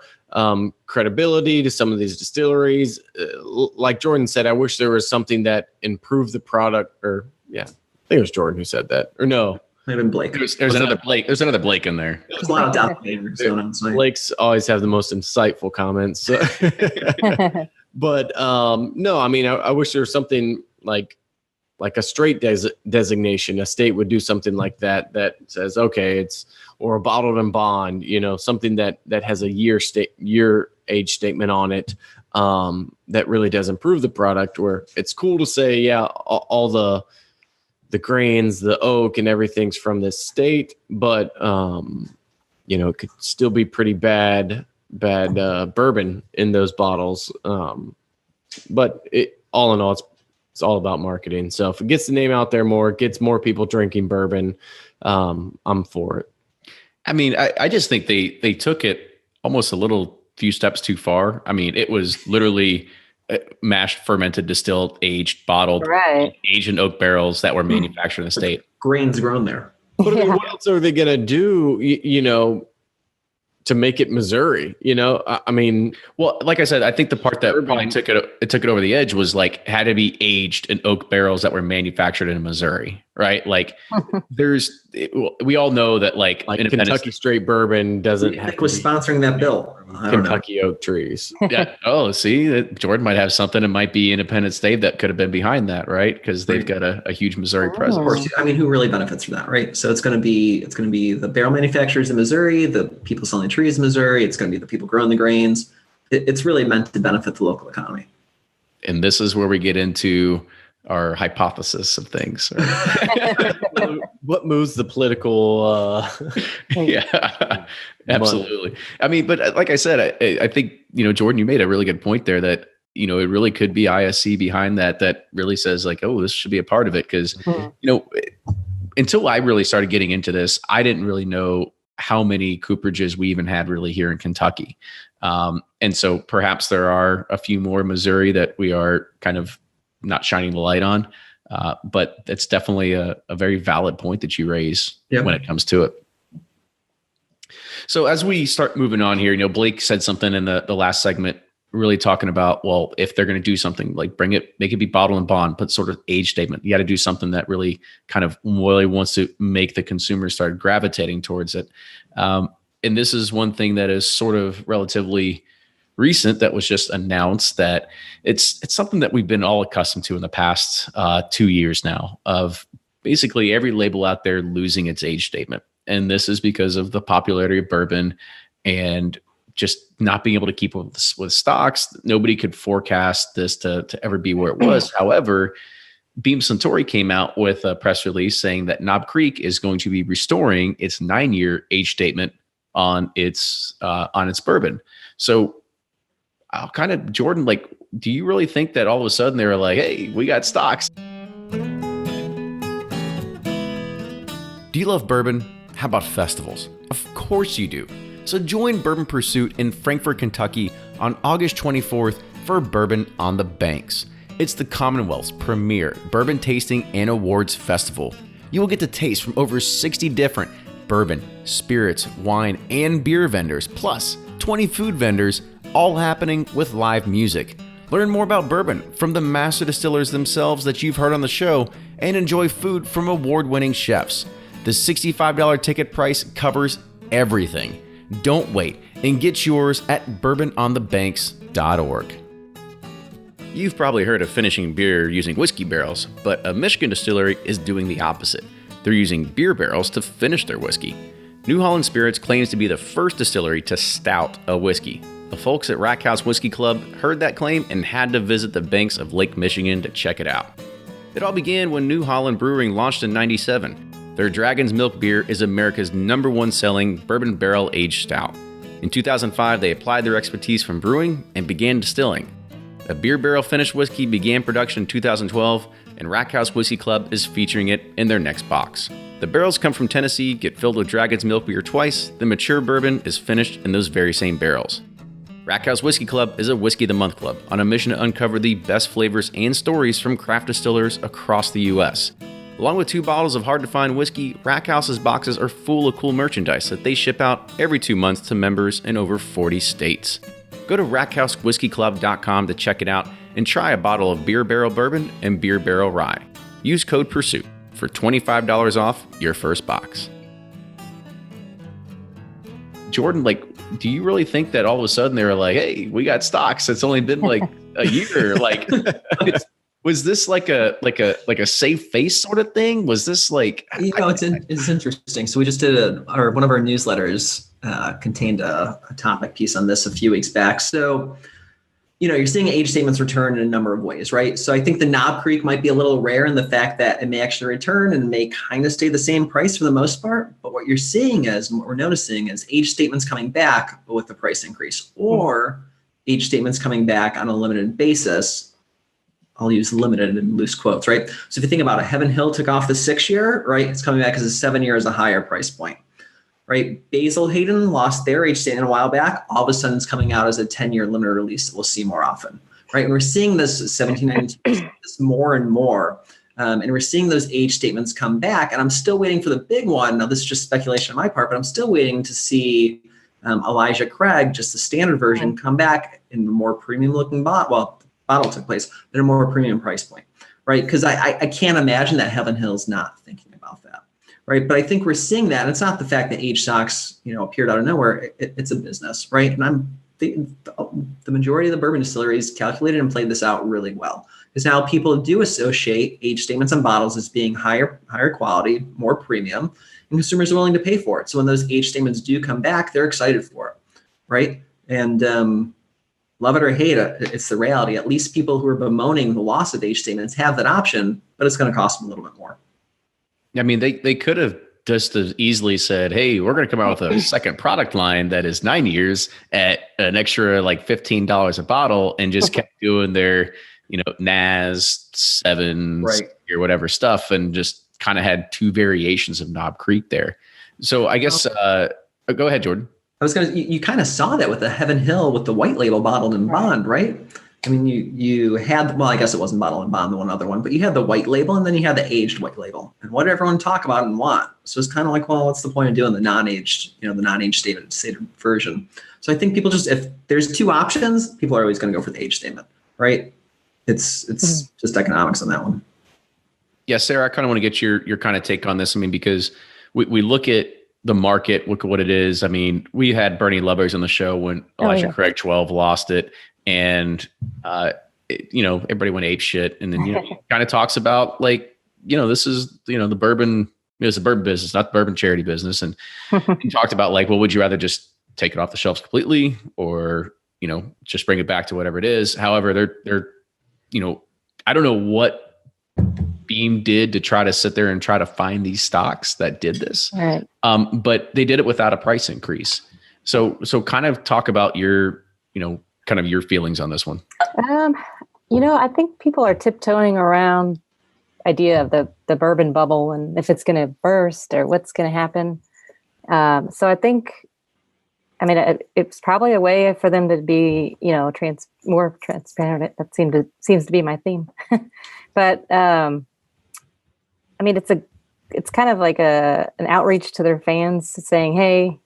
credibility to some of these distilleries. Like Jordan said, I wish there was something that improved the product. Or I think it was Jordan who said that. Or no, maybe Blake. There's another Blake. There's another Blake in there. There's a lot of doubt flavors going on. Blake's always have the most insightful comments. But no, I mean, I wish there was something like a straight designation. A state would do something like that says, okay, or a bottled and bond, something that has a year age statement on it, that really does improve the product. Where it's cool to say, all the grains, the oak and everything's from this state, but it could still be pretty bad bourbon in those bottles. But all in all, it's all about marketing. So if it gets the name out there more, it gets more people drinking bourbon, I'm for it. I mean, I just think they took it almost a little few steps too far. I mean, it was literally mashed, fermented, distilled, aged, bottled, Right. aged in oak barrels that were manufactured in the state. Grains grown there. But I mean, what else are they going to do, to make it Missouri? I mean, Well, like I said, I think the part that probably took it over the edge was like had to be aged in oak barrels that were manufactured in Missouri, right? Like we all know that like Kentucky straight bourbon doesn't have Nick was sponsoring that bill. I don't know. Kentucky oak trees. Yeah. Oh, see, Jordan might have something. It might be Independence State that could have been behind that, right? Because they've got a huge Missouri Of presence. course, I mean, who really benefits from that, right? So it's going to be the barrel manufacturers in Missouri, the people selling trees in Missouri. It's going to be the people growing the grains. It's really meant to benefit the local economy. And this is where we get into our hypothesis of things. What moves the political? Yeah, absolutely. I mean, but like I said, I think, Jordan, you made a really good point there that, it really could be ISC behind that really says like, oh, this should be a part of it. Because, until I really started getting into this, I didn't really know how many cooperages we even had really here in Kentucky. And so perhaps there are a few more in Missouri that we are kind of not shining the light on. But it's definitely a very valid point that you raise when it comes to it. So as we start moving on here, Blake said something in the last segment, really talking about, well, if they're going to do something, like make it be bottle and bond, put sort of age statement. You got to do something that really kind of really wants to make the consumer start gravitating towards it. And this is one thing that is sort of relatively recent that was just announced, that it's something that we've been all accustomed to in the past 2 years now, of basically every label out there losing its age statement. And this is because of the popularity of bourbon and just not being able to keep up with stocks. Nobody could forecast this to ever be where it was. However, Beam Suntory came out with a press release saying that Knob Creek is going to be restoring its 9-year age statement on its bourbon. So I'll kind of, Jordan, like, do you really think that all of a sudden they were like, hey, we got stocks? Do you love bourbon? How about festivals? Of course you do. So join Bourbon Pursuit in Frankfort, Kentucky on August 24th for Bourbon on the Banks. It's the Commonwealth's premier bourbon tasting and awards festival. You will get to taste from over 60 different bourbon, spirits, wine, and beer vendors, plus 20 food vendors, all happening with live music. Learn more about bourbon from the master distillers themselves that you've heard on the show, and enjoy food from award-winning chefs. The $65 ticket price covers everything. Don't wait and get yours at bourbononthebanks.org. You've probably heard of finishing beer using whiskey barrels, but a Michigan distillery is doing the opposite. They're using beer barrels to finish their whiskey. New Holland Spirits claims to be the first distillery to stout a whiskey. The folks at Rack House Whiskey Club heard that claim and had to visit the banks of Lake Michigan to check it out. It all began when New Holland Brewing launched in '97. Their Dragon's Milk beer is America's #1 selling bourbon barrel aged stout. In 2005, they applied their expertise from brewing and began distilling. A beer barrel finished whiskey began production in 2012, and Rack House Whiskey Club is featuring it in their next box. The barrels come from Tennessee, get filled with Dragon's Milk beer twice, the mature bourbon is finished in those very same barrels. Rack House Whiskey Club is a Whiskey of the Month club on a mission to uncover the best flavors and stories from craft distillers across the U.S. Along with 2 bottles of hard-to-find whiskey, Rack House's boxes are full of cool merchandise that they ship out every 2 months to members in over 40 states. Go to rackhousewhiskeyclub.com to check it out and try a bottle of beer barrel bourbon and beer barrel rye. Use code PURSUIT for $25 off your first box. Jordan, like, do you really think that all of a sudden they were like, hey, we got stocks? It's only been like a year. Like, was this like a safe face sort of thing? Was this like, it's interesting. So we just did one of our newsletters contained a topic piece on this a few weeks back. So, you're seeing age statements return in a number of ways, right? So I think the Knob Creek might be a little rare in the fact that it may actually return and may kind of stay the same price for the most part. But what you're seeing is, and what we're noticing is age statements coming back but with the price increase, or age statements coming back on a limited basis. I'll use limited in loose quotes, right? So if you think about it, Heaven Hill took off the 6-year, right? It's coming back as a 7-year as a higher price point. Right, Basil Hayden lost their age statement a while back. All of a sudden, it's coming out as a 10-year limited release that we'll see more often. Right, and we're seeing this 1792 this more and more, and we're seeing those age statements come back. And I'm still waiting for the big one. Now, this is just speculation on my part, but I'm still waiting to see Elijah Craig, just the standard version, come back in a more premium-looking bottle. Well, the bottle took place, but a more premium price point. Right, because I can't imagine that Heaven Hill's not thinking about that. Right. But I think we're seeing that. And it's not the fact that age stocks, appeared out of nowhere. It's a business. Right. And the majority of the bourbon distilleries calculated and played this out really well. Because now people do associate age statements on bottles as being higher quality, more premium, and consumers are willing to pay for it. So when those age statements do come back, they're excited for it. Right. And love it or hate it, it's the reality. At least people who are bemoaning the loss of age statements have that option, but it's going to cost them a little bit more. I mean, they could have just as easily said, hey, we're going to come out with a second product line that is 9 years at an extra like $15 a bottle, and just kept doing their, NAS 7 or whatever stuff, and just kind of had 2 variations of Knob Creek there. So I guess, go ahead, Jordan. You kind of saw that with the Heaven Hill with the white label bottled in bond, right? I mean, you had, well, I guess it wasn't bottled in bond, the one other one, but you had the white label and then you had the aged white label. And what did everyone talk about and want? So it's kind of like, well, what's the point of doing the non-aged, the non-aged stated version? So I think people just, if there's 2 options, people are always going to go for the age statement, right? It's just economics on that one. Yeah, Sarah, I kind of want to get your kind of take on this. I mean, because we look at the market, look at what it is. I mean, we had Bernie Lubbers on the show when Elijah Craig 12 lost it. And, everybody went ape shit. And then, he kind of talks about like, this is, the bourbon, it's a bourbon business, not the bourbon charity business. And he talked about like, well, would you rather just take it off the shelves completely or, just bring it back to whatever it is? However, they're, I don't know what Beam did to try to sit there and try to find these stocks that did this. Right. But they did it without a price increase. So kind of talk about your, kind of your feelings on this one. I think people are tiptoeing around idea of the bourbon bubble and if it's going to burst or what's going to happen. So I think, it's probably a way for them to be, more transparent. That seems to be my theme. But it's kind of like an outreach to their fans saying, hey,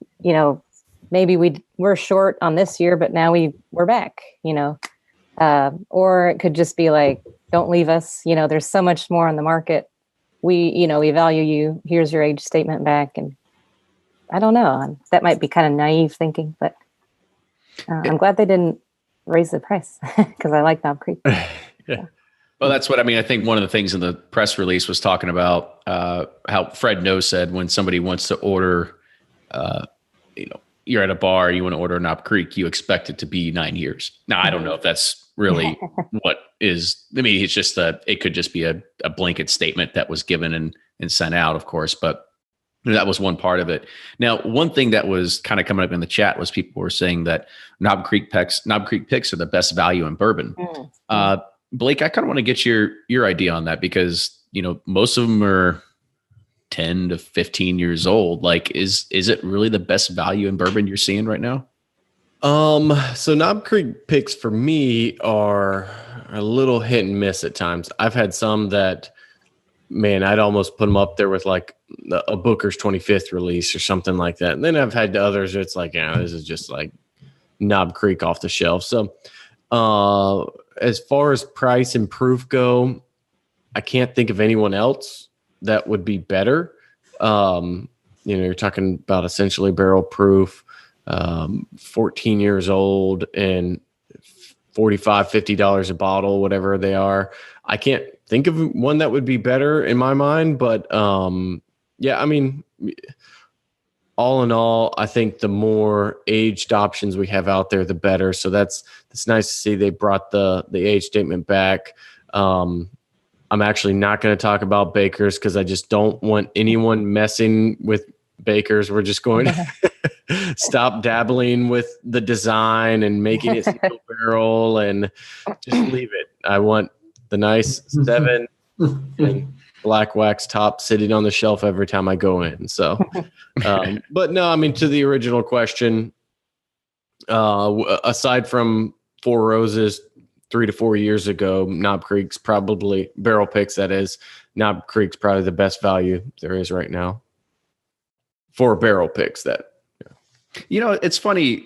maybe we're short on this year, but now we're back, or it could just be like, don't leave us. There's so much more on the market. We value you. Here's your age statement back. And I don't know. That might be kind of naive thinking, but I'm glad they didn't raise the price because I like Knob Creek. Yeah. Well, that's what I think one of the things in the press release was talking about how Fred No said when somebody wants to order, you're at a bar, you want to order a Knob Creek, you expect it to be 9 years. Now, I don't know if that's really what is, it's just it could just be a blanket statement that was given and sent out, of course, but that was one part of it. Now, one thing that was kind of coming up in the chat was people were saying that Knob Creek picks are the best value in bourbon. Blake, I kind of want to get your idea on that because, most of them are 10 to 15 years old. Like, is it really the best value in bourbon you're seeing right now? So Knob Creek picks for me are a little hit and miss at times. I've had some that, man, I'd almost put them up there with like a Booker's 25th release or something like that. And then I've had others it's like, this is just like Knob Creek off the shelf. So as far as price and proof go, I can't think of anyone else that would be better. You're talking about essentially barrel proof, 14 years old and $45, $50 a bottle, whatever they are. I can't think of one that would be better in my mind, but all in all, I think the more aged options we have out there, the better. So it's nice to see they brought the age statement back. I'm actually not going to talk about bakers because I just don't want anyone messing with bakers. We're just going to stop dabbling with the design and making it single barrel and just leave it. I want the nice 7 and black wax top sitting on the shelf every time I go in. So, but no, I mean, to the original question, aside from Four Roses 3 to 4 years ago, Knob Creek's probably barrel picks. That is, Knob Creek's probably the best value there is right now for barrel picks. That, you know, it's funny.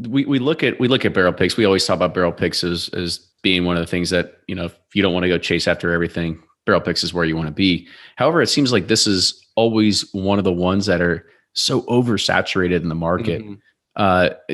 We look at barrel picks. We always talk about barrel picks as being one of the things that, you know, if you don't want to go chase after everything, barrel picks is where you want to be. However, it seems like this is always one of the ones that are so oversaturated in the market. Mm-hmm.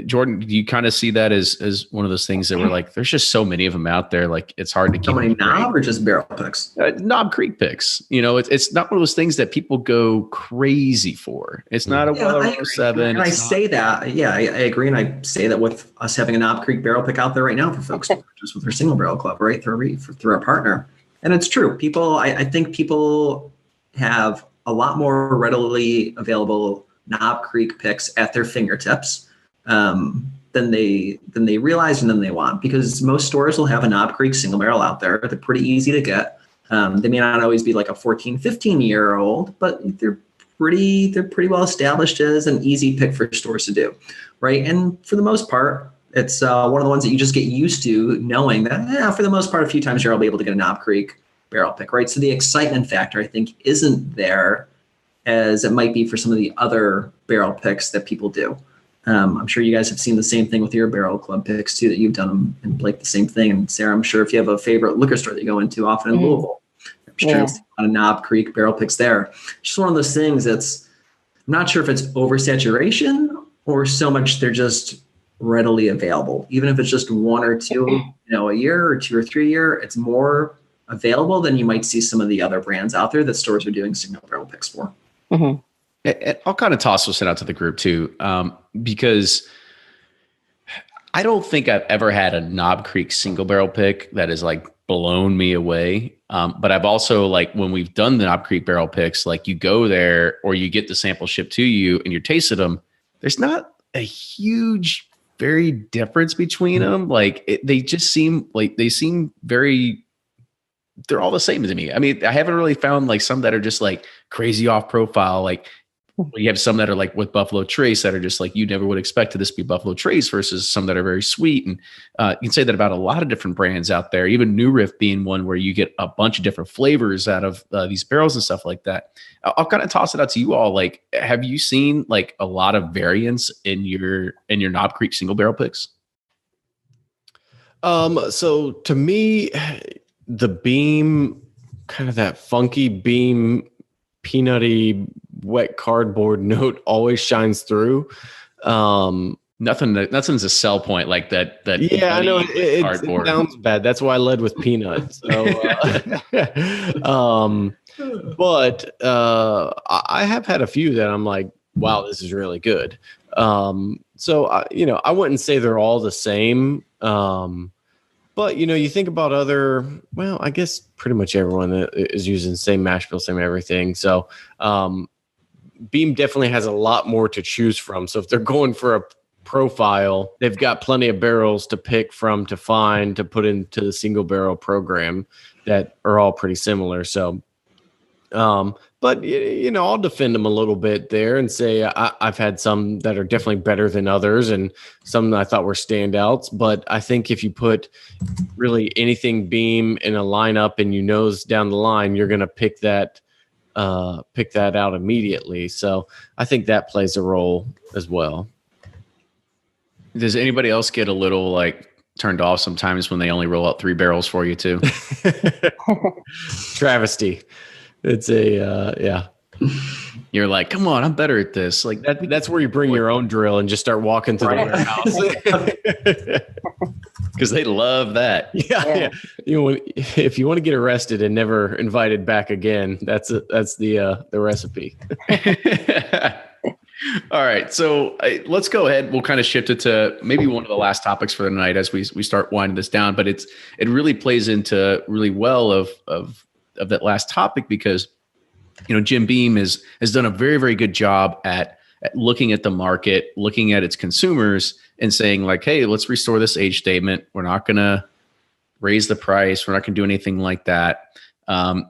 Jordan, do you kind of see that as one of those things that we're like, there's just so many of them out there, like it's hard to keep. How many knob or just barrel picks? Knob Creek picks. You know, it's not one of those things that people go crazy for. It's not a Weller 07. And I say that, I agree. And I say that with us having a Knob Creek barrel pick out there right now for folks to purchase with their single barrel club, right? Through our partner. And it's true. People, I think people have a lot more readily available Knob Creek picks at their fingertips than they realize and than they want, because most stores will have a Knob Creek single barrel out there. They're pretty easy to get. They may not always be like a 14, 15-year-old, but they're pretty well established as an easy pick for stores to do, right? And for the most part, it's one of the ones that you just get used to knowing that for the most part, a few times a year I'll be able to get a Knob Creek barrel pick, right? So the excitement factor, I think, isn't there as it might be for some of the other barrel picks that people do. I'm sure you guys have seen the same thing with your barrel club picks too, that you've done them, and Blake the same thing. And Sarah, I'm sure if you have a favorite liquor store that you go into often in Louisville, I'm sure you'll see a lot of Knob Creek barrel picks there. It's just one of those things that's, I'm not sure if it's oversaturation or so much they're just readily available. Even if it's just 1 or 2, a year or 2 or 3 a year, it's more available than you might see some of the other brands out there that stores are doing single barrel picks for. Mm-hmm. I'll kind of toss this out to the group too, because I don't think I've ever had a Knob Creek single barrel pick that has like blown me away. But I've also, like, when we've done the Knob Creek barrel picks, like you go there or you get the sample shipped to you and you're tasting them, there's not a huge very difference between them. Like they just seem like they're all the same to me. I mean, I haven't really found like some that are just like crazy off profile. Like you have some that are like with Buffalo Trace that are just like, you never would expect this to be Buffalo Trace, versus some that are very sweet. And you can say that about a lot of different brands out there, even New Riff being one where you get a bunch of different flavors out of these barrels and stuff like that. I'll kind of toss it out to you all. Like, have you seen like a lot of variance in your Knob Creek single barrel picks? So to me, the beam, kind of that funky beam, peanutty, wet cardboard note always shines through. Nothing's a sell point like that. Yeah, I know it sounds bad. That's why I led with peanuts. So, but I have had a few that I'm like, wow, this is really good. So I wouldn't say they're all the same. But, you think about I guess pretty much everyone is using the same mash bill, same everything. So Beam definitely has a lot more to choose from. So if they're going for a profile, they've got plenty of barrels to pick from, to find, to put into the single barrel program that are all pretty similar. So, but I'll defend them a little bit there and say I've had some that are definitely better than others, and some that I thought were standouts. But I think if you put really anything Beam in a lineup and down the line, you're going to pick that out immediately. So I think that plays a role as well. Does anybody else get a little like turned off sometimes when they only roll out 3 barrels for you too? Travesty. It's yeah. You're like, come on, I'm better at this. Like that's where you bring your own drill and just start walking through the warehouse. Because they love that. Yeah. If you want to get arrested and never invited back again, that's the recipe. All right. So let's go ahead. We'll kind of shift it to maybe one of the last topics for the night as we start winding this down. But it really plays into really well of that last topic because, Jim Beam has done a very, very good job at looking at the market, looking at its consumers and saying like, hey, let's restore this age statement. We're not going to raise the price. We're not going to do anything like that. And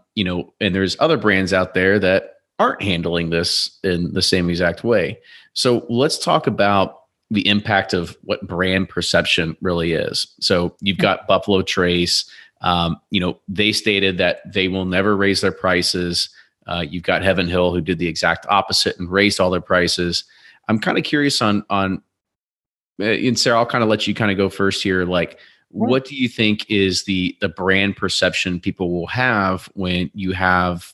there's other brands out there that aren't handling this in the same exact way. So let's talk about the impact of what brand perception really is. So you've got Buffalo Trace. They stated that they will never raise their prices. You've got Heaven Hill, who did the exact opposite and raised all their prices. I'm kind of curious on and Sarah, I'll kind of let you kind of go first here. Like, what do you think is the brand perception people will have when you have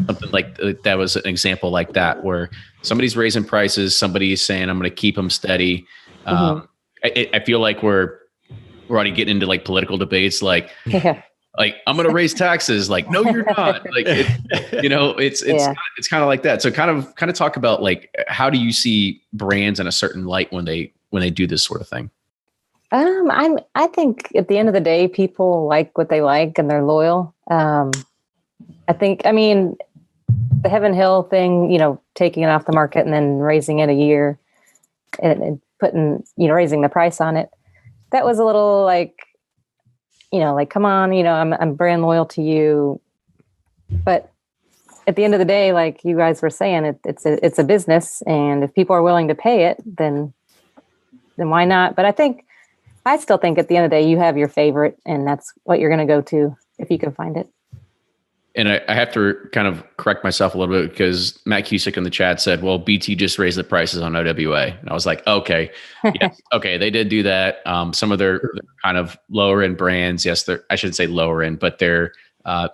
something like that? Was an example like that where somebody's raising prices, somebody's saying, I'm going to keep them steady. I feel like we're already getting into like political debates. Like, like I'm going to raise taxes. Like, no, you're not. Like, it's kind of like that. So kind of talk about like, how do you see brands in a certain light when they do this sort of thing? I think at the end of the day, people like what they like and they're loyal. I mean, the Heaven Hill thing, taking it off the market and then raising it a year and putting, raising the price on it. That was a little like, come on, I'm brand loyal to you. But at the end of the day, like you guys were saying, it's a business. And if people are willing to pay it, then why not? But I still think at the end of the day, you have your favorite and that's what you're going to go to if you can find it. And I have to kind of correct myself a little bit because Matt Cusick in the chat said, well, BT just raised the prices on OWA. And I was like, okay, yes, okay, they did do that. Some of their kind of lower end brands, yes, I shouldn't say lower end, but they're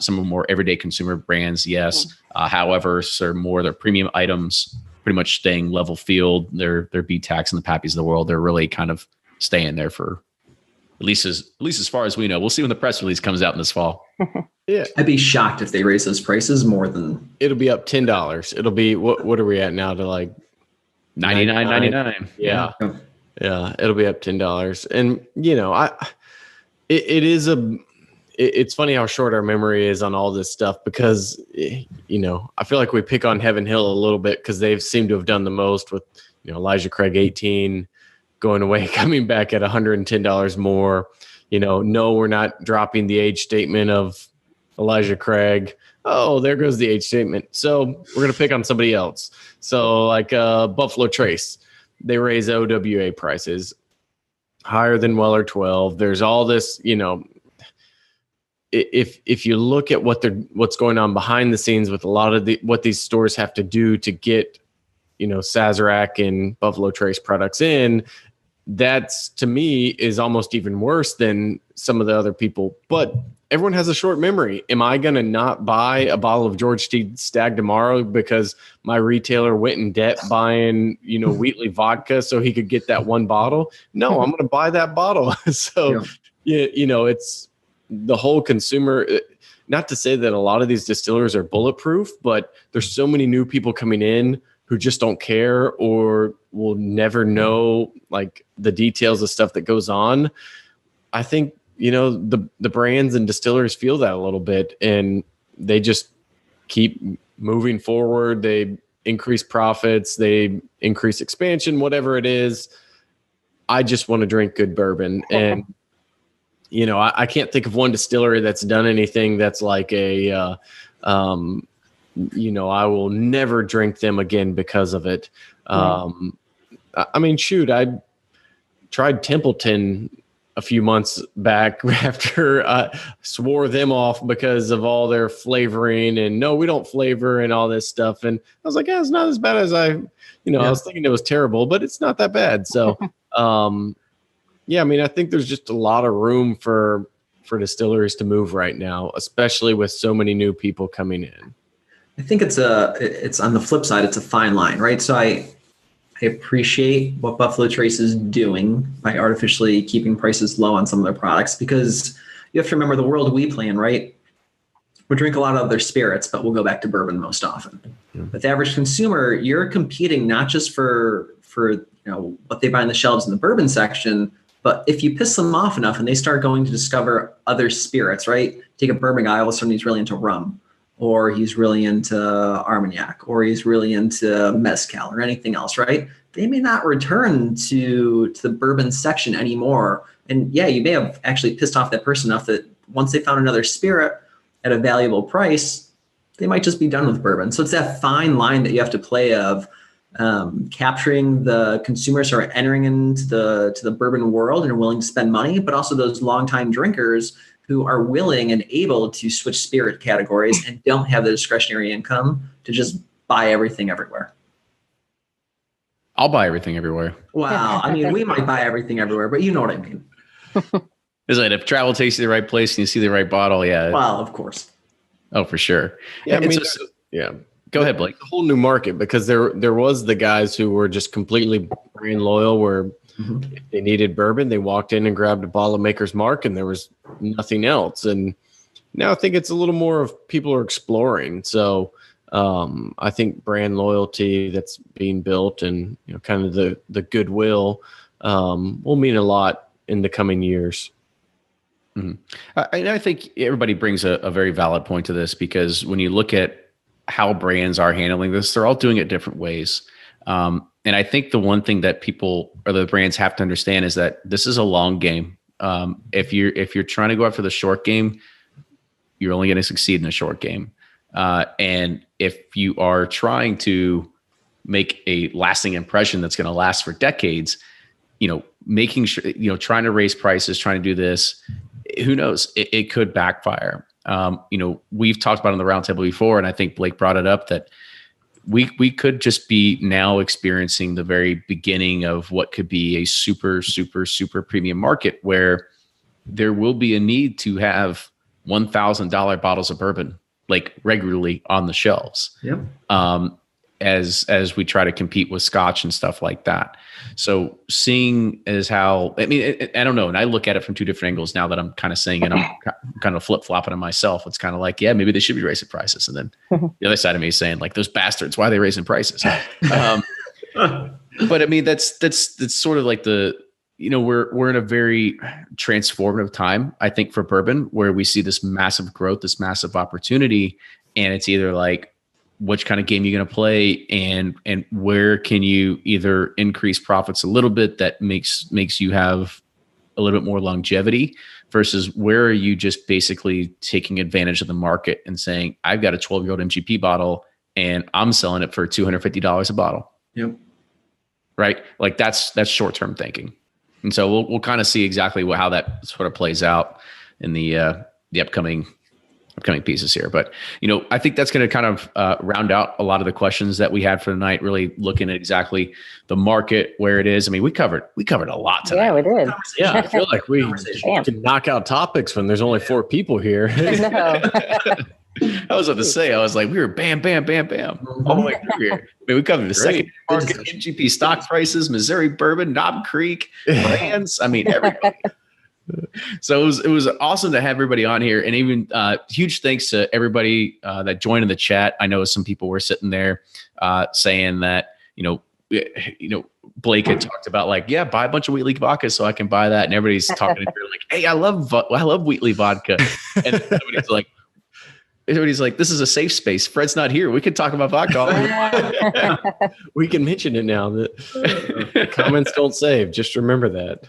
some of the more everyday consumer brands, yes. However, so more their premium items pretty much staying level field. Their B-Tax and the Pappies of the world, they're really kind of staying there for at least as far as we know. We'll see when the press release comes out in this fall. Yeah, I'd be shocked if they raise those prices more than. It'll be up $10. It'll be what are we at now to like $99.99? Yeah, it'll be up $10. And it's funny how short our memory is on all this stuff because I feel like we pick on Heaven Hill a little bit because they've seemed to have done the most with Elijah Craig 18 going away, coming back at $110 more. No, we're not dropping the age statement of Elijah Craig. Oh, there goes the age statement. So we're going to pick on somebody else. So like Buffalo Trace, they raise OWA prices higher than Weller 12. There's all this, if you look at what's going on behind the scenes with a lot of what these stores have to do to get, Sazerac and Buffalo Trace products in, that's to me is almost even worse than some of the other people. But everyone has a short memory. Am I going to not buy a bottle of George T. Stagg tomorrow because my retailer went in debt buying, Wheatley vodka so he could get that one bottle? No, I'm going to buy that bottle. So, it's the whole consumer. Not to say that a lot of these distillers are bulletproof, but there's so many new people coming in who just don't care or will never know like the details of stuff that goes on. I think, the brands and distillers feel that a little bit and they just keep moving forward. They increase profits, they increase expansion, whatever it is. I just want to drink good bourbon. And, I can't think of one distillery that's done anything that's like I will never drink them again because of it. I mean, shoot, I tried Templeton a few months back after I swore them off because of all their flavoring and no, we don't flavor and all this stuff. And I was like, yeah, it's not as bad as I was thinking it was terrible, but it's not that bad. So, I mean, I think there's just a lot of room for distilleries to move right now, especially with so many new people coming in. I think it's on the flip side, it's a fine line, right? So I appreciate what Buffalo Trace is doing by artificially keeping prices low on some of their products because you have to remember the world we play in, right? We'll drink a lot of other spirits, but we'll go back to bourbon most often. With the average consumer, you're competing not just for what they buy on the shelves in the bourbon section, but if you piss them off enough and they start going to discover other spirits, right? Take a bourbon guy, all of a sudden he's really into rum, or he's really into Armagnac, or he's really into mezcal or anything else, right? They may not return to the bourbon section anymore. And yeah, you may have actually pissed off that person enough that once they found another spirit at a valuable price, they might just be done with bourbon. So it's that fine line that you have to play of capturing the consumers who are entering into the bourbon world and are willing to spend money, but also those longtime drinkers who are willing and able to switch spirit categories and don't have the discretionary income to just buy everything everywhere. I'll buy everything everywhere. Wow. I mean, we might buy everything everywhere, but you know what I mean. Is it if travel takes you to the right place and you see the right bottle? Yeah. Well, of course. Oh, for sure. Yeah, I mean, yeah. Go ahead, Blake. A whole new market, because there was the guys who were just completely brand loyal, where if they needed bourbon, they walked in and grabbed a bottle of Maker's Mark, and there was nothing else. And now I think it's a little more of people are exploring. So I think brand loyalty that's being built, and kind of the goodwill will mean a lot in the coming years. Mm-hmm. And I think everybody brings a very valid point to this, because when you look at how brands are handling this, they're all doing it different ways. And I think the one thing that people or the brands have to understand is that this is a long game. If you're trying to go after the short game, you're only going to succeed in the short game. And if you are trying to make a lasting impression that's going to last for decades, making sure, trying to raise prices, trying to do this, who knows, it could backfire. We've talked about it on the roundtable before, and I think Blake brought it up, that we could just be now experiencing the very beginning of what could be a super, super, super premium market, where there will be a need to have $1,000 bottles of bourbon like regularly on the shelves. Yep. As we try to compete with Scotch and stuff like that. So seeing as how, I don't know. And I look at it from two different angles now that I'm kind of saying it, I'm kind of flip-flopping on myself. It's kind of like, yeah, maybe they should be raising prices. And then the other side of me is saying, like, those bastards, why are they raising prices? But I mean, that's sort of like we're in a very transformative time, I think, for bourbon, where we see this massive growth, this massive opportunity. And it's either like, which kind of game you're going to play, and where can you either increase profits a little bit that makes you have a little bit more longevity, versus where are you just basically taking advantage of the market and saying, I've got a 12-year-old MGP bottle and I'm selling it for $250 a bottle. Yep. Right. Like that's short-term thinking. And so we'll kind of see exactly how that sort of plays out in the upcoming pieces here. But, I think that's going to kind of round out a lot of the questions that we had for tonight, really looking at exactly the market, where it is. I mean, we covered a lot tonight. Yeah, we did. Yeah, I feel like we can knock out topics when there's only 4 people here. I was about to say, I was like, we were bam, bam, bam, bam, all the way through here. I mean, we covered the second market, MGP stock prices, Missouri bourbon, Knob Creek, brands. I mean, everybody. So it was awesome to have everybody on here, and even huge thanks to everybody that joined in the chat. I know some people were sitting there saying that Blake had talked about, like, yeah, buy a bunch of Wheatley vodka so I can buy that, and everybody's talking to her like, hey, I love Wheatley vodka, and everybody's like, this is a safe space. Fred's not here. We can talk about vodka all we want. We can mention it now. That comments don't save. Just remember that.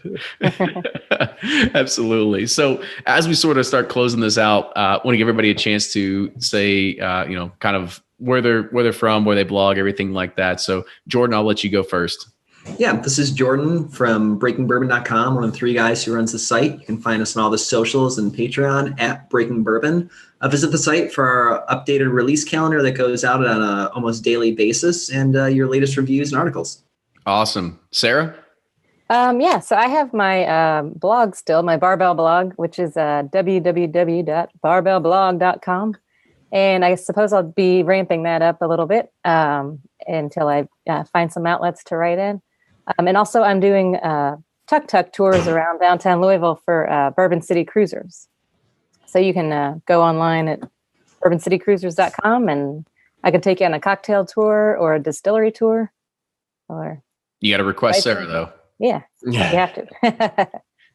Absolutely. So as we sort of start closing this out, I want to give everybody a chance to say, kind of where they're from, where they blog, everything like that. So Jordan, I'll let you go first. Yeah, this is Jordan from breakingbourbon.com, one of the 3 guys who runs the site. You can find us on all the socials and Patreon at Breaking Bourbon. Visit the site for our updated release calendar that goes out on a almost daily basis, and your latest reviews and articles. Awesome. Sarah? So I have my blog still, my barbell blog, which is www.barbellblog.com. And I suppose I'll be ramping that up a little bit until I find some outlets to write in. And also I'm doing tuk-tuk tours around downtown Louisville for Bourbon City Cruisers. So you can go online at BourbonCityCruisers.com, and I can take you on a cocktail tour or a distillery tour. Or You got to request Sarah, though. yeah, you have to.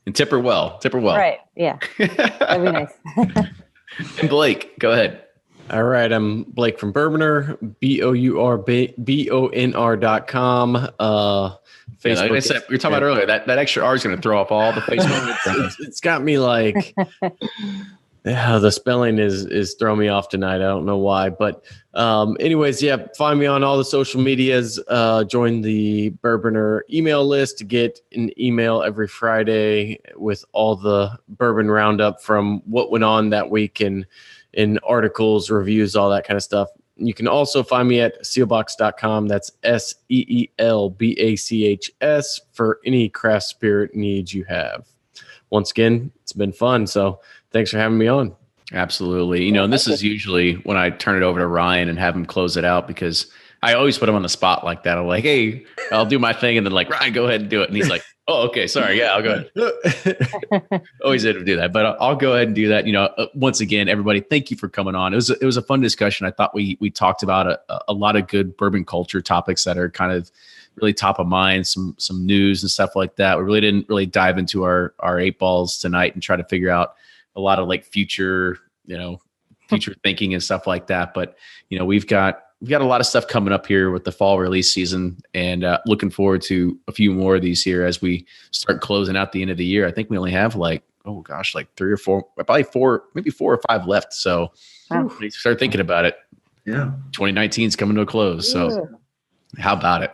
And tip her well. Right, yeah. That'd be nice. And Blake, go ahead. All right, I'm Blake from Bourboner, BOURBONR.com. Facebook. Like I said, we were talking about earlier, that extra R is going to throw off all the Facebook. It's got me like, yeah, the spelling is throwing me off tonight. I don't know why, but anyways, yeah, find me on all the social medias. Join the Bourboner email list to get an email every Friday with all the bourbon roundup from what went on that week and in articles, reviews, all that kind of stuff. You can also find me at sealbox.com. That's SEELBACHS for any craft spirit needs you have. Once again, it's been fun. So thanks for having me on. Absolutely. You know, and this is usually when I turn it over to Ryan and have him close it out, because I always put him on the spot like that. I'm like, hey, I'll do my thing. And then like, Ryan, go ahead and do it. And he's like, oh, okay, sorry. Yeah, I'll go ahead. Always had to do that, but I'll go ahead and do that. You know, once again, everybody, thank you for coming on. It was a fun discussion. I thought we talked about a lot of good bourbon culture topics that are kind of really top of mind, some news and stuff like that. We really didn't really dive into our 8 balls tonight and try to figure out a lot of like future thinking and stuff like that. But, you know, we've got a lot of stuff coming up here with the fall release season, and looking forward to a few more of these here as we start closing out the end of the year. I think we only have like 3 or 4, probably 4, maybe 4 or 5 left. So start thinking about it. Yeah. 2019 is coming to a close. So how about it?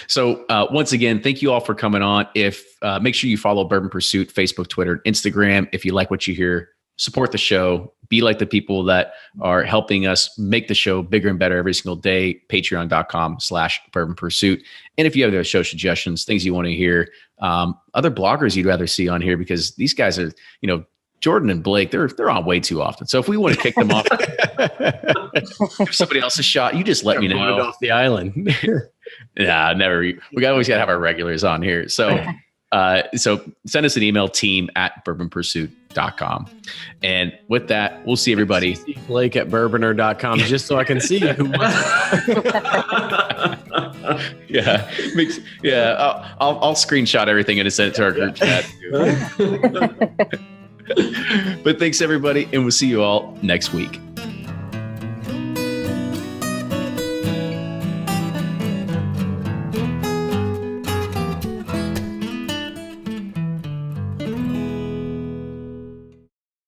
So once again, thank you all for coming on. Make sure you follow Bourbon Pursuit, Facebook, Twitter, and Instagram. If you like what you hear, support the show. Be like the people that are helping us make the show bigger and better every single day. Patreon.com/Bourbon Pursuit. And if you have other show suggestions, things you want to hear, other bloggers you'd rather see on here, because these guys are, you know, Jordan and Blake, they're on way too often. So if we want to kick them off, give somebody else a shot, you just let me know. Off the island. Nah, never. We always got to have our regulars on here. So send us an email, team@bourbonpursuit.com. And with that, we'll see everybody. Blake at bourboner.com, just so I can see who I'll screenshot everything and send it to our group chat. But thanks everybody, and we'll see you all next week.